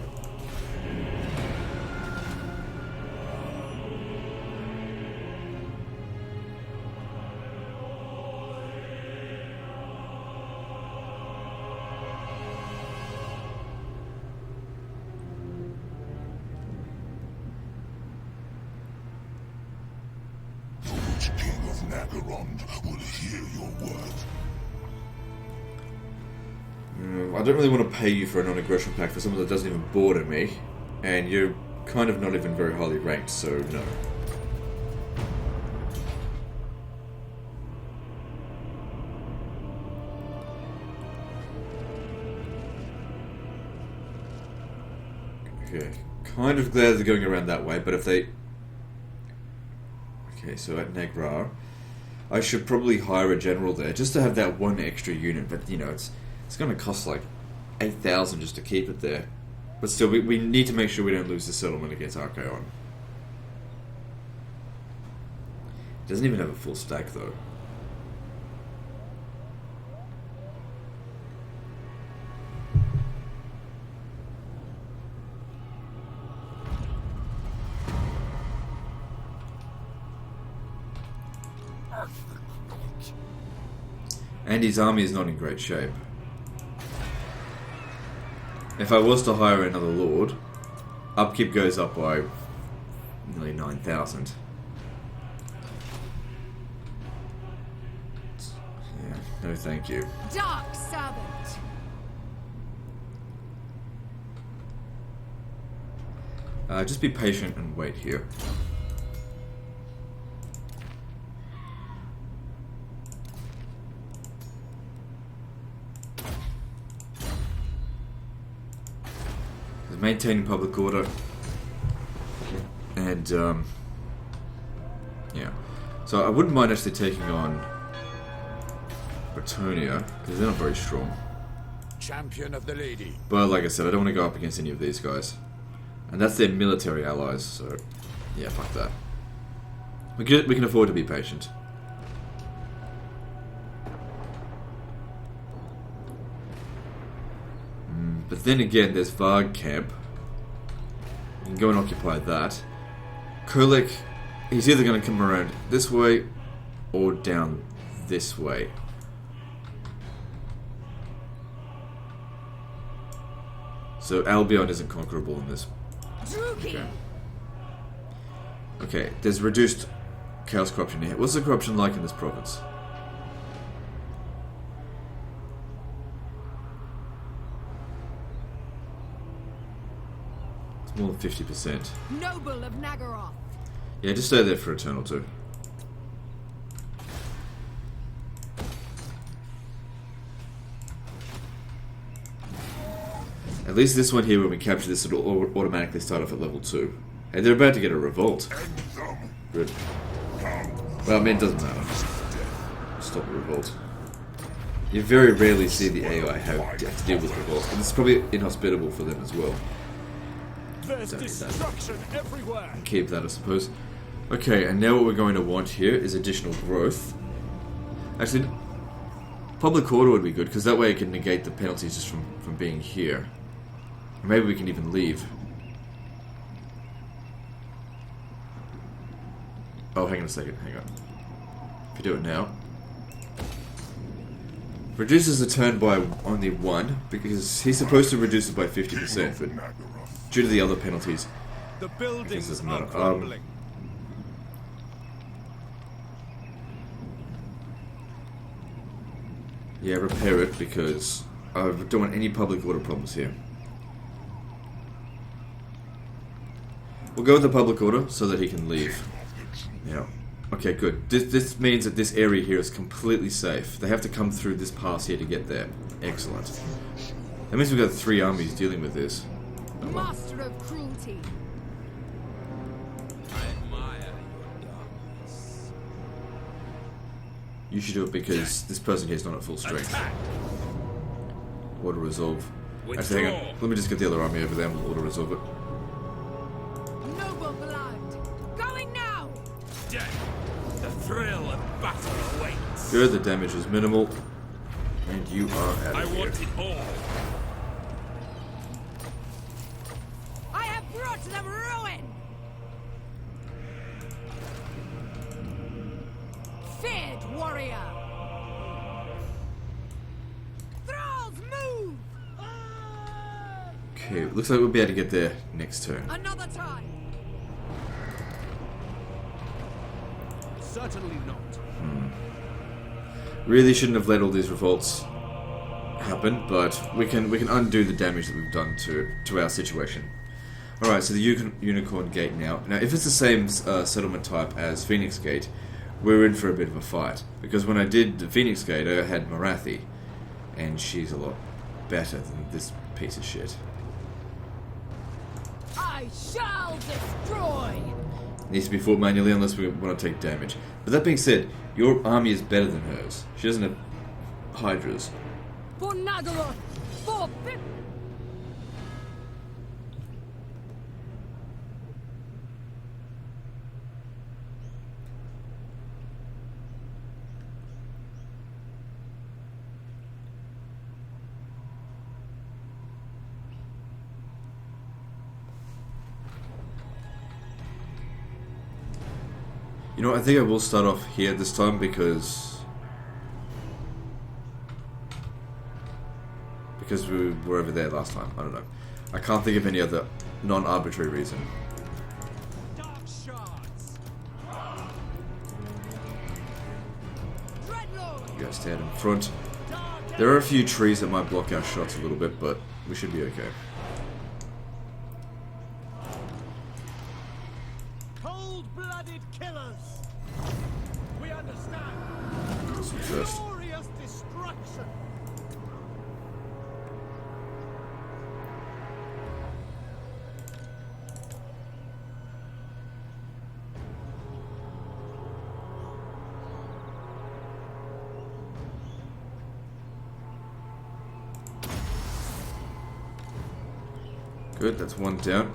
Which king of Nagarond will hear your word? I don't really want to pay you for a non-aggression pact for someone that doesn't even border me, and you're kind of not even very highly ranked, so no. Okay, kind of glad they're going around that way, but if they... Okay, so at Negrar, I should probably hire a general there, just to have that one extra unit, but you know, it's going to cost like 8,000 just to keep it there. But still, we need to make sure we don't lose the settlement against Archaon. It doesn't even have a full stack though. And his army is not in great shape. If I was to hire another lord, upkeep goes up by nearly 9,000. Yeah, no thank you. Dark servant. Just be patient and wait here. Maintaining public order, and yeah. So I wouldn't mind actually taking on Bretonia because they're not very strong. Champion of the lady. But like I said, I don't want to go up against any of these guys, and that's their military allies. So yeah, fuck that. We can afford to be patient. But then again, there's Varg camp. You can go and occupy that. Kolek, he's either going to come around this way or down this way. So Albion isn't conquerable in this. Drugi. Okay, there's reduced chaos corruption here. What's the corruption like in this province? More than 50%. Noble of Nagaroth. Yeah, just stay there for a turn or two. At least this one here, when we capture this, it'll automatically start off at level 2. And they're about to get a revolt. Good. Well, I mean, it doesn't matter. Stop the revolt. You very rarely see the AI have to deal with revolts, and it's probably inhospitable for them as well. There's destruction everywhere. Keep that, I suppose. Okay, and now what we're going to want here is additional growth. Actually, public order would be good, because that way it can negate the penalties just from being here. Or maybe we can even leave. Oh, hang on a second, hang on. If you do it now. Reduces the turn by only 1, because he's supposed to reduce it by 50%, but due to the other penalties, the buildings doesn't are matter. crumbling. Yeah, repair it, because I don't want any public order problems here. We'll go with the public order so that he can leave. Yeah. Okay, good. This means that this area here is completely safe. They have to come through this pass here to get there. Excellent. That means we've got 3 armies dealing with this. Oh, well. Master of cruelty. You should do it because this person here is not at full strength. Auto resolve. Actually, hang on. Let me just get the other army over there and we'll auto resolve it. Noble blood. Going now. Death. The thrill of battle awaits. Good, the damage is minimal. And you are out I of here. want it all. I have brought them ruin. Feared warrior. Thralls move. Okay, looks like we'll be able to get there next turn. Another time. Certainly not. Really shouldn't have let all these revolts happen, but we can undo the damage that we've done to our situation. Alright, so the Unicorn Gate now. Now, if it's the same settlement type as Phoenix Gate, we're in for a bit of a fight. Because when I did the Phoenix Gate, I had Marathi, and she's a lot better than this piece of shit. I shall destroy. Needs to be fought manually unless we want to take damage. But that being said, your army is better than hers. She doesn't have Hydras. For Nagaroth. For You know what, I think I will start off here this time because we were over there last time. I don't know. I can't think of any other non-arbitrary reason. Dark shards. You guys stand in front. There are a few trees that might block our shots a little bit, but we should be okay. Cold-blooded killers. We understand. This one first. Glorious destruction. Good, that's one down.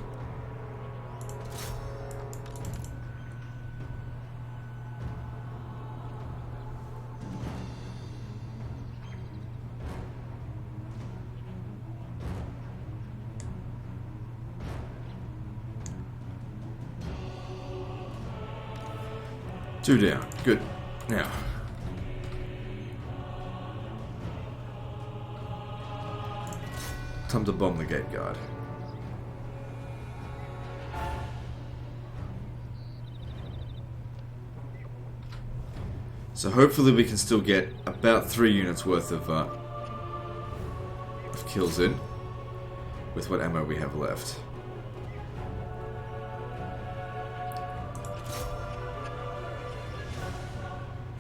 Two down. Good. Now. Time to bomb the gate guard. So hopefully we can still get about 3 units worth of kills in with what ammo we have left.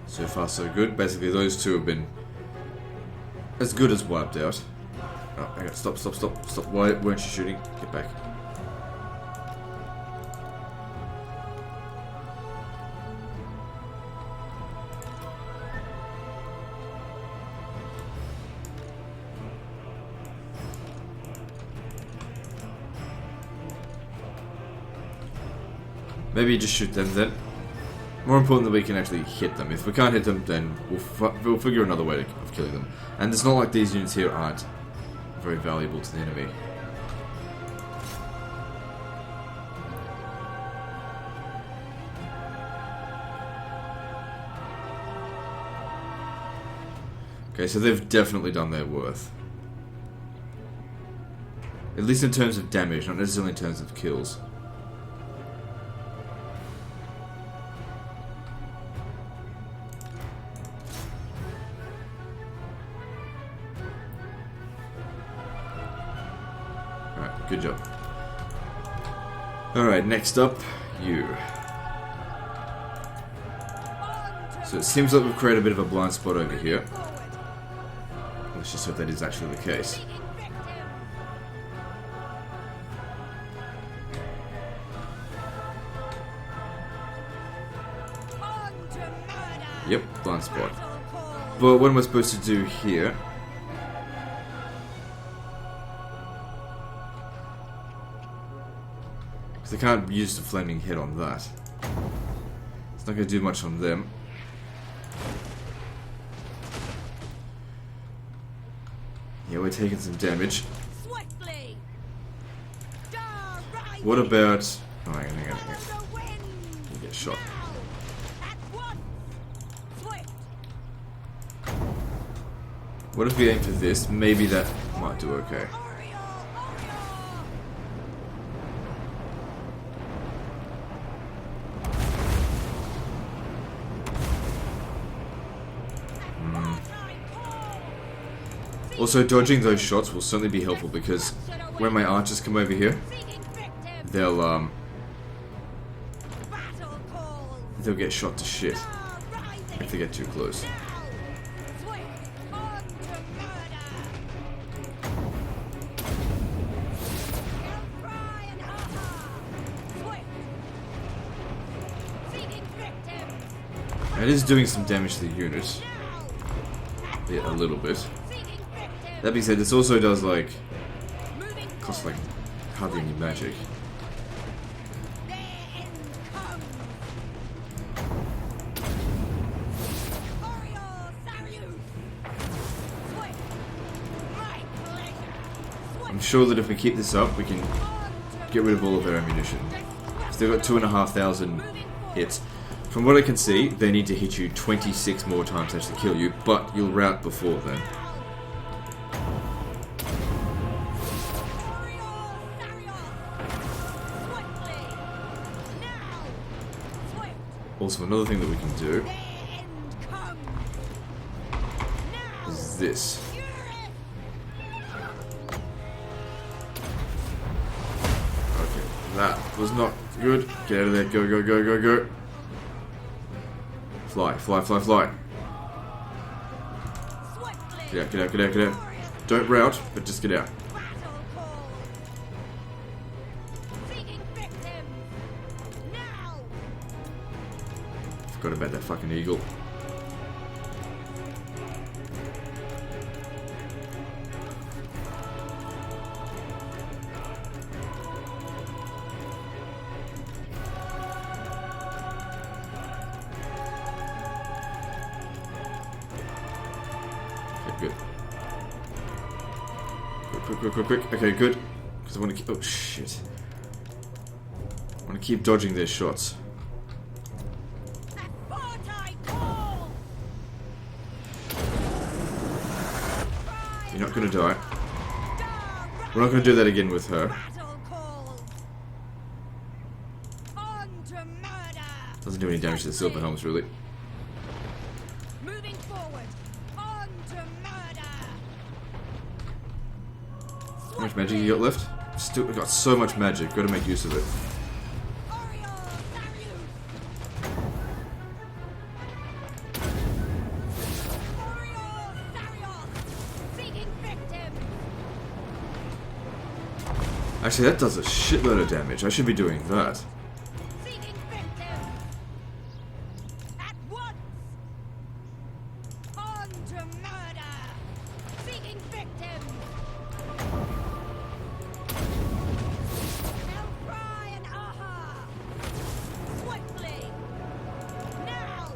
So far so good. Basically those two have been as good as wiped out. Oh, hang on. Stop. Why weren't you shooting? Get back. Maybe just shoot them then. More important that we can actually hit them. If we can't hit them, then we'll figure another way of killing them. And it's not like these units here aren't very valuable to the enemy. Okay, so they've definitely done their worth. At least in terms of damage, not necessarily in terms of kills. Alright, good job. Alright, next up, you. So it seems like we've created a bit of a blind spot over here. Let's just hope that is actually the case. Yep, blind spot. But what am I supposed to do here? Because I can't use the flaming head on that. It's not going to do much on them. Yeah, we're taking some damage. What about... Oh, hang on. We'll get shot. What if we aim for this? Maybe that might do okay. Also, dodging those shots will certainly be helpful because when my archers come over here, they'll get shot to shit if they get too close. It is doing some damage to the unit. Yeah, a little bit. That being said, this also does like cost like hardly any magic. I'm sure that if we keep this up, we can get rid of all of their ammunition. Still got 2,500 hits. From what I can see, they need to hit you 26 more times to actually kill you, but you'll rout before then. Also, another thing that we can do is this. Okay, that was not good. Get out of there. Go. Fly. Get out. Don't rout, but just get out. Forgot about that fucking eagle. Quick. Okay, good. Because I want to keep... Oh, shit. I want to keep dodging their shots. You're not going to die. We're not going to do that again with her. Doesn't do any damage to the silver helms, really. How much magic you got left? Still, we've got so much magic. Got to make use of it. Actually, that does a shitload of damage. I should be doing that. Seeking victim. At once. On to murder. Seeking victim. They'll cry and aha. Swiftly. Now.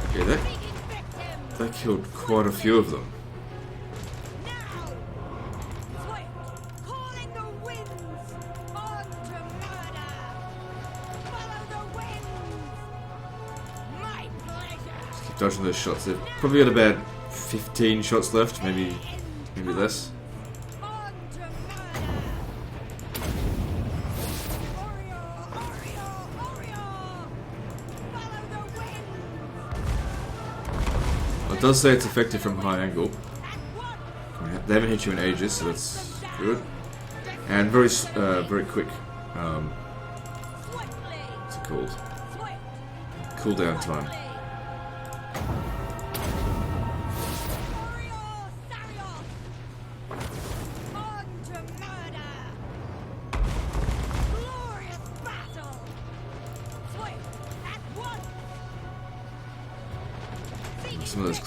Okay, that Seeking victim. killed quite a few of them. Now. Swift. Calling the winds. On to murder. Follow the winds. My pleasure. Keep dodging those shots. They've probably got about 15 shots left, maybe less. On to murder. Oreo, Oreo, Oreo. Follow the winds. It does say it's effective from high angle. At once. They haven't hit you in ages, so that's good. And very quick. Swiftly. What's it called? Swift. Cooldown time. Oreo, Sarios. On to murder. Glorious battle. Swift. At once. Some of those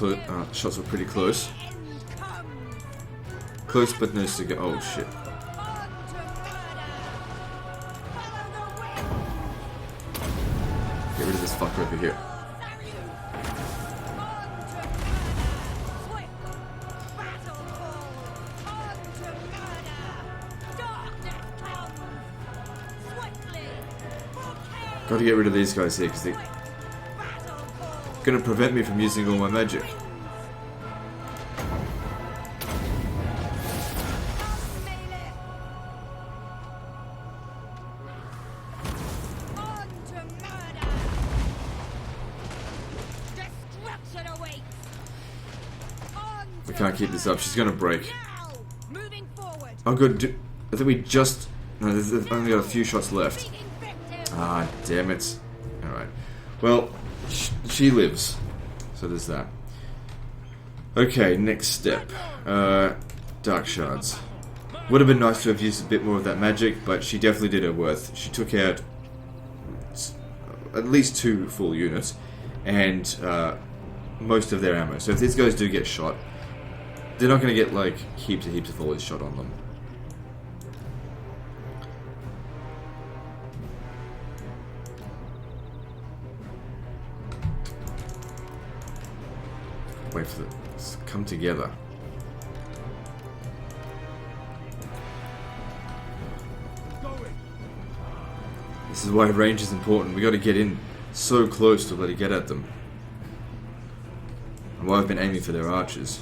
shots were pretty close. End comes. Close but no cigar. Oh shit. On to murder. Follow the wind. Get rid of this fucker over here. Sarius. On to murder. Swift. Battle call. On to murder. Darkness comes. Swiftly. Bouquet. Got to get rid of these guys here because they're Battle call. gonna prevent me from using all my magic. Malekith. On to murder. Destruction awaits. On We to can't keep this up. She's gonna break. now. Moving forward. Oh good. I think we just. No, they've only got a few shots left. Seeking victim. Ah, damn it. Alright. Well, she lives. So there's that. Okay, next step. Dark Shards. Would have been nice to have used a bit more of that magic, but she definitely did her worth. She took out at least 2 full units, and most of their ammo. So if these guys do get shot, they're not going to get like heaps and heaps of volleys shot on them. Wait for this to come together. This is why range is important. We got to get in so close to bloody get at them. And why I've been aiming for their archers.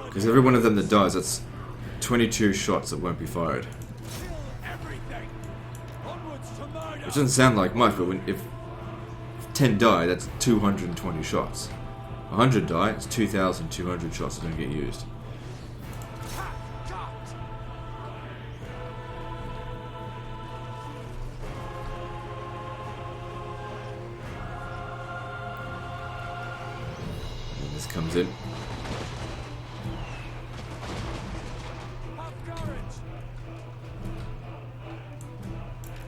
Because every one of them that dies, that's 22 shots that won't be fired. Everything. Onwards to murder. Which doesn't sound like much, but if 10 die, that's 220 shots. 100 die, it's 2,200 shots that don't get used. And this comes in. Have courage.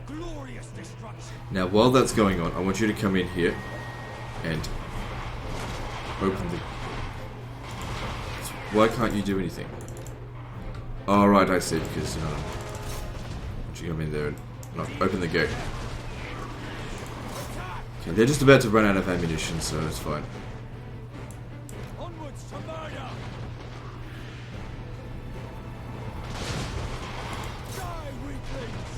Glorious destruction. Now, while that's going on, I want you to come in here and open the... Why can't you do anything? Oh, right, I see, because, once you come in there and open the gate. Okay, they're just about to run out of ammunition, so it's fine. Onwards to murder. Die, weaklings.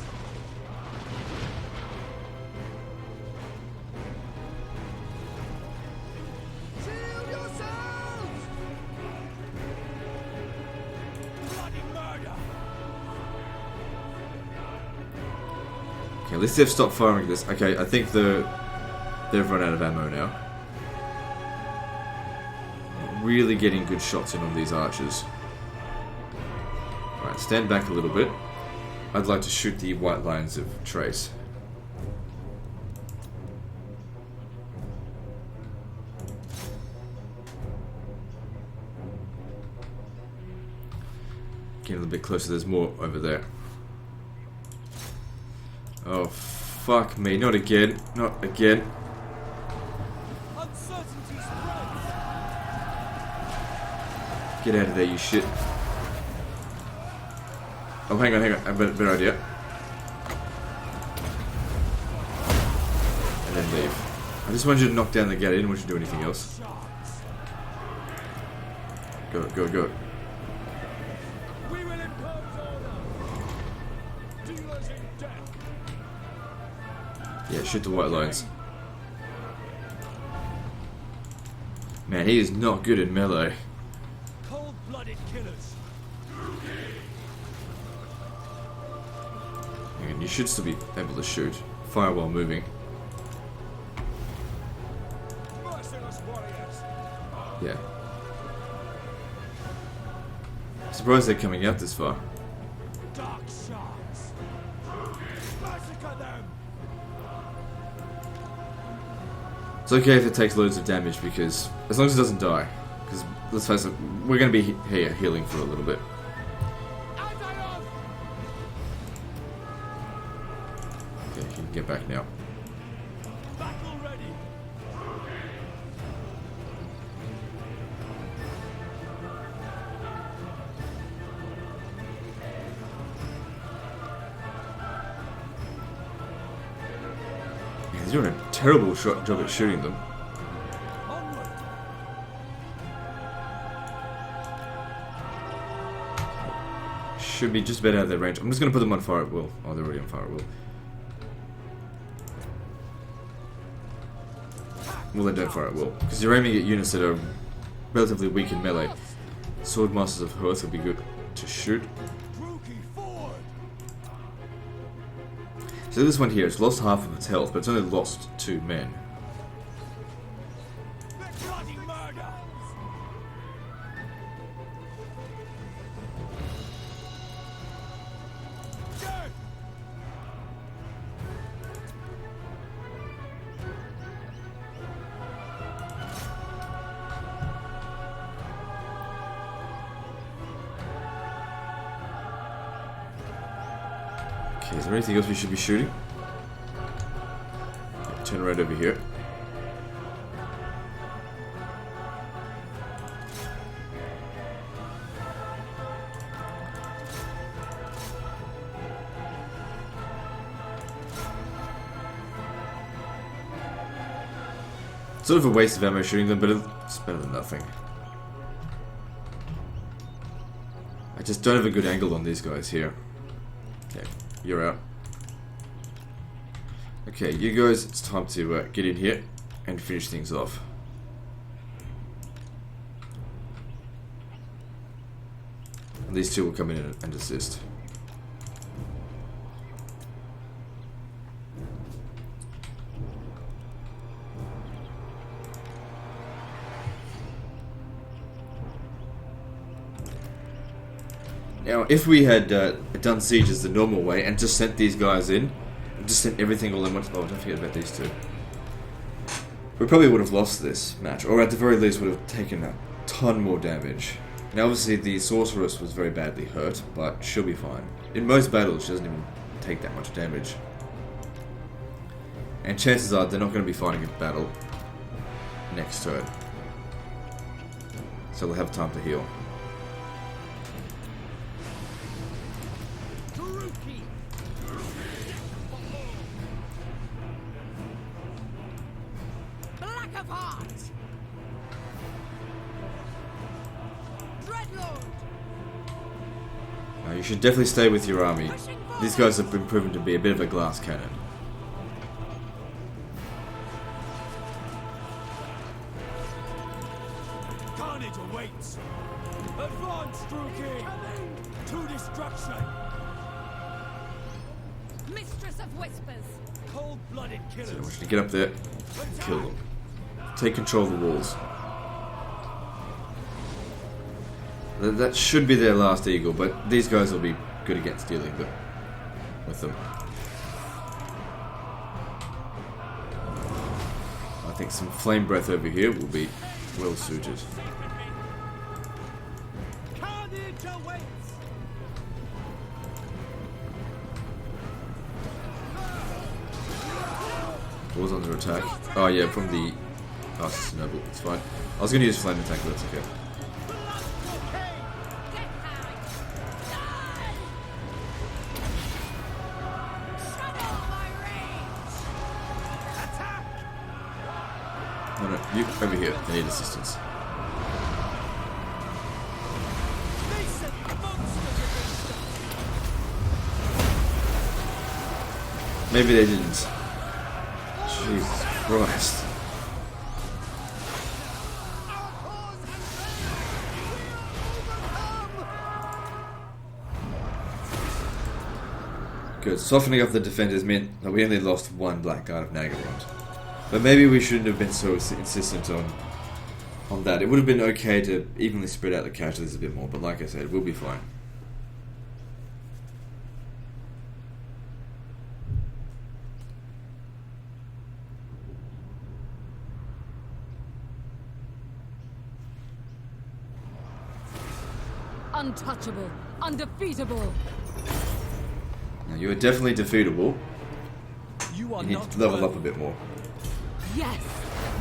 Shield yourselves. Bloody murder. Okay, at least they've stopped firing this. Okay, I think they've run out of ammo now. Really getting good shots in on these archers. Alright, stand back a little bit. I'd like to shoot the white lines of Trace. Getting a little bit closer, there's more over there. Oh, fuck me. Not again. Not again. Uncertainty spreads. Get out of there, you shit. Oh, hang on. I have a better idea. And then leave. I just wanted you to knock down the gate. I didn't want you to do anything else. Go, go, go. We will impose order. Dealers in death. Yeah, shoot the white lines. Man, he is not good in melee. Cold-blooded killers. And you should still be able to shoot. Fire while moving. Merciless warriors. Yeah. Surprised they're coming out this far. Dark sharks. Massacre them. It's okay if it takes loads of damage because, as long as it doesn't die. Because, let's face it, we're going to be here healing for a little bit. Okay, you can get back now. Battle ready. Yeah, he's doing a terrible job at shooting them. Onward. Should be just about out of their range. I'm just going to put them on fire at will. Oh, they're already on fire at will. Well, they don't fire at will. Because you're aiming at units that are relatively weak in melee. Sword Masters of Hearth would be good to shoot. Brookie forward. So this one here, it's lost half of its health, but it's only lost 2 men. Bloody murder. Dead. Okay, is there anything else we should be shooting? Turn right over here. Sort of a waste of ammo shooting them, but it's better than nothing. I just don't have a good angle on these guys here. Okay, you're out. Okay, you guys, it's time to get in here and finish things off. And these two will come in and assist. Now, if we had done sieges the normal way and just sent these guys in, and just sent everything all in once, oh, don't forget about these two. We probably would have lost this match, or at the very least would have taken a ton more damage. Now, obviously, the sorceress was very badly hurt, but she'll be fine. In most battles, she doesn't even take that much damage. And chances are they're not going to be fighting a battle next turn. So they'll have time to heal. Black of heart! Dreadlord! Now, you should definitely stay with your army. These guys have been proven to be a bit of a glass cannon. Carnage awaits. Advance, Drookie. To destruction. Mistress of Whispers! Cold-blooded So I killers. want you to get up there and kill them. Take control of the walls. That should be their last eagle, but these guys will be good against dealing with them. I think some flame breath over here will be well suited. Carnage awaits. Was under attack. Oh yeah, from the Artist Noble. It's fine. I was going to use flame attack, but that's okay. No, no, you over here. I need assistance. Maybe they didn't. Jesus Christ. Good. Softening up the defenders meant that we only lost one Black Guard of Nagarond. But maybe we shouldn't have been so insistent on that. It would have been okay to evenly spread out the casualties a bit more, but like I said, we'll be fine. Untouchable, undefeatable. Now, you are definitely defeatable. You are You need not to level worthy. up a bit more. Yes,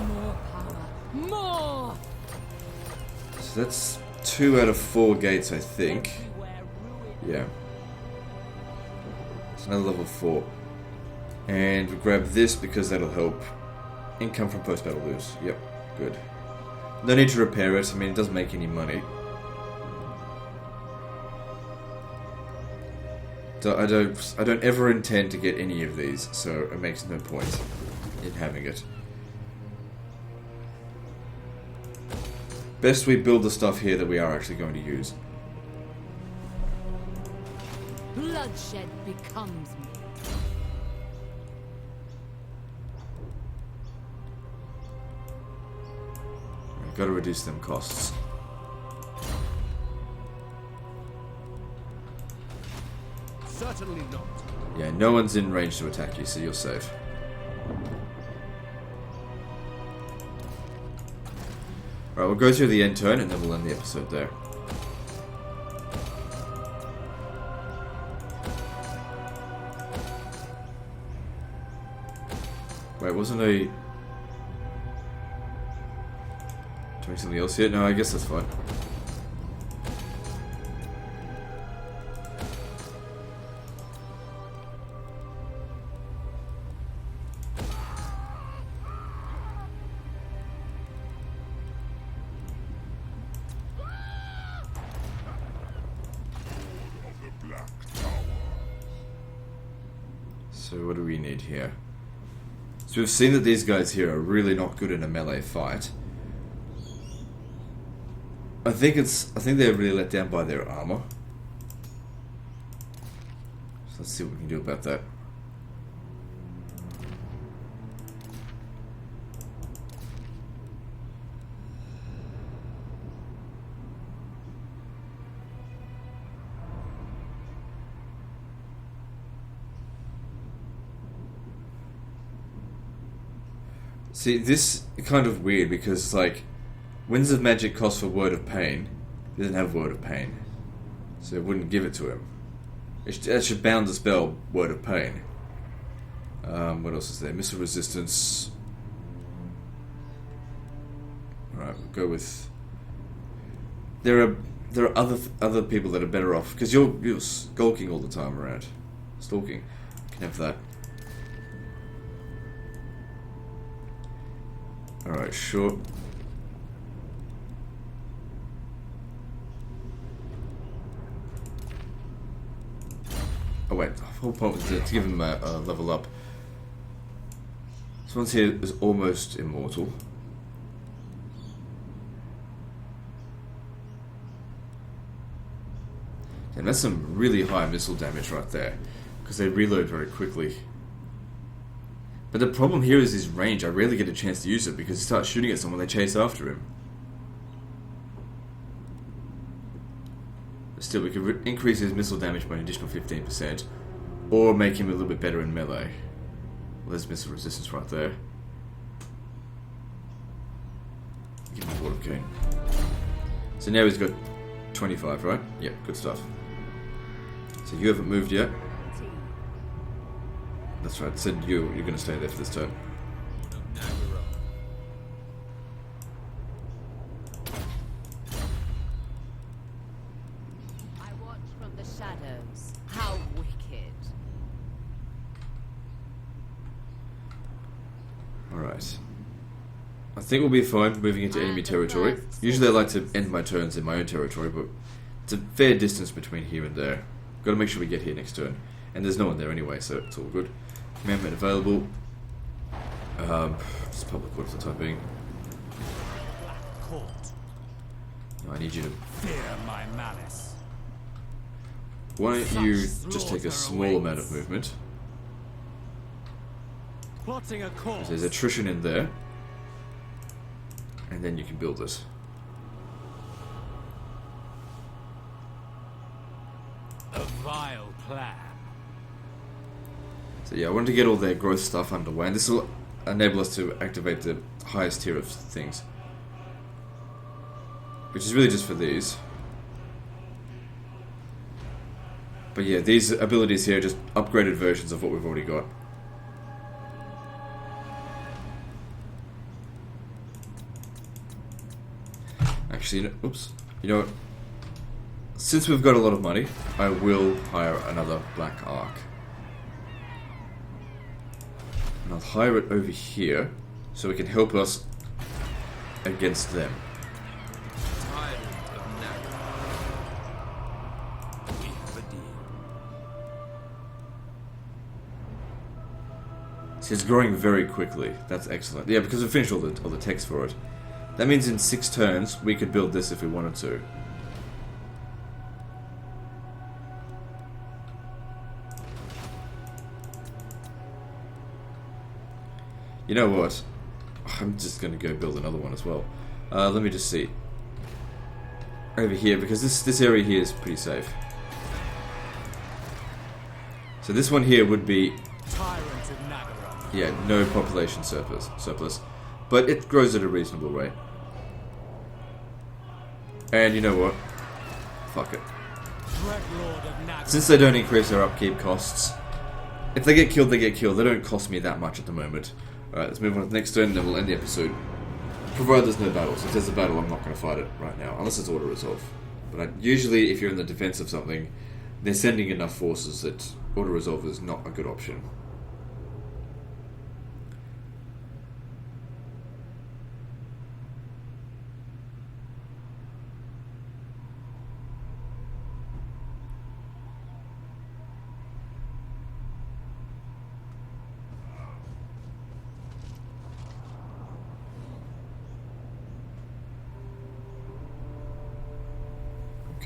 more power, more. So that's 2 out of 4 gates, I think. Yeah. It's another level 4. And we grab this because that'll help. Income from post-battle loot. Yep, good. No need to repair it. I mean, it doesn't make any money. So I don't ever intend to get any of these, so it makes no point in having it. Best we build the stuff here that we are actually going to use. Bloodshed becomes me. Got to reduce them costs. Certainly not. Yeah, no one's in range to attack you, so you're safe. Alright, we'll go through the end turn and then we'll end the episode there. Wait, wasn't I doing something else here? No, I guess that's fine. So what do we need here? So we've seen that these guys here are really not good in a melee fight. I think they're really let down by their armor. So let's see what we can do about that. See, this is kind of weird because, like, Winds of Magic costs for Word of Pain. He doesn't have Word of Pain. So it wouldn't give it to him. That should bound the spell Word of Pain. What else is there? Missile Resistance. Alright, we'll go with... There are other people that are better off, because you're skulking all the time around. Stalking. You can have that. Alright, sure. Oh wait, the whole point was to give him a level up. This one's here is almost immortal. And that's some really high missile damage right there, because they reload very quickly. But the problem here is his range. I rarely get a chance to use it because he starts shooting at someone, they chase after him. But still, we could increase his missile damage by an additional 15%, or make him a little bit better in melee. Well, there's missile resistance right there. Give him a Ward of Gain. So now he's got 25, right? Yep, good stuff. So you haven't moved yet. That's right, said you're going to stay there for this turn. I think we'll be fine moving into enemy territory. Usually I like to end my turns in my own territory, but it's a fair distance between here and there. Gotta make sure we get here next turn. And there's no one there anyway, so it's all good. Commandment available. Just public order for the time being. Court. No, I need you to... Fear my malice. Why don't you just take a small amount of movement? Plotting a course. There's attrition in there. And then you can build this. A vile plan. So yeah, I wanted to get all their growth stuff underway, and this will enable us to activate the highest tier of things. Which is really just for these. But yeah, these abilities here are just upgraded versions of what we've already got. Actually, oops. You know what? Since we've got a lot of money, I will hire another Black Ark. And I'll hire it over here, so it can help us against them. So it's growing very quickly. That's excellent. Yeah, because we finished all the text for it. That means in 6 turns, we could build this if we wanted to. You know what? I'm just going to go build another one as well. Let me just see. Over here, because this area here is pretty safe. So this one here would be... yeah, no population surplus. But it grows at a reasonable rate. And you know what? Fuck it. Since they don't increase our upkeep costs, if they get killed, they get killed. They don't cost me that much at the moment. Alright, let's move on to the next turn, and then we'll end the episode. Provided there's no battles. If there's a battle, I'm not going to fight it right now, unless it's auto-resolve. But usually, if you're in the defense of something, they're sending enough forces that auto-resolve is not a good option.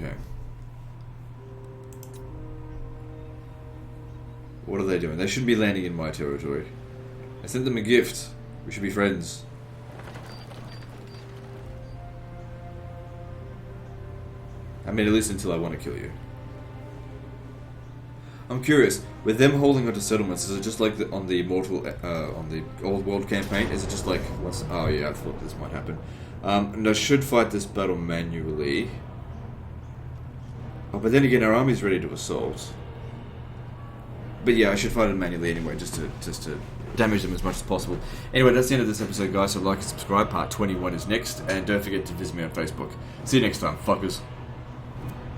Okay. What are they doing? They shouldn't be landing in my territory. I sent them a gift. We should be friends. I mean, at least until I want to kill you. I'm curious, with them holding onto settlements, is it just like on the Mortal, on the Old World campaign? Is it just like, oh yeah, I thought this might happen. And I should fight this battle manually. Oh, but then again, our army's ready to assault. But yeah, I should fight it manually anyway, just to damage them as much as possible. Anyway, that's the end of this episode, guys. So like and subscribe. Part 21 is next, and don't forget to visit me on Facebook. See you next time, fuckers.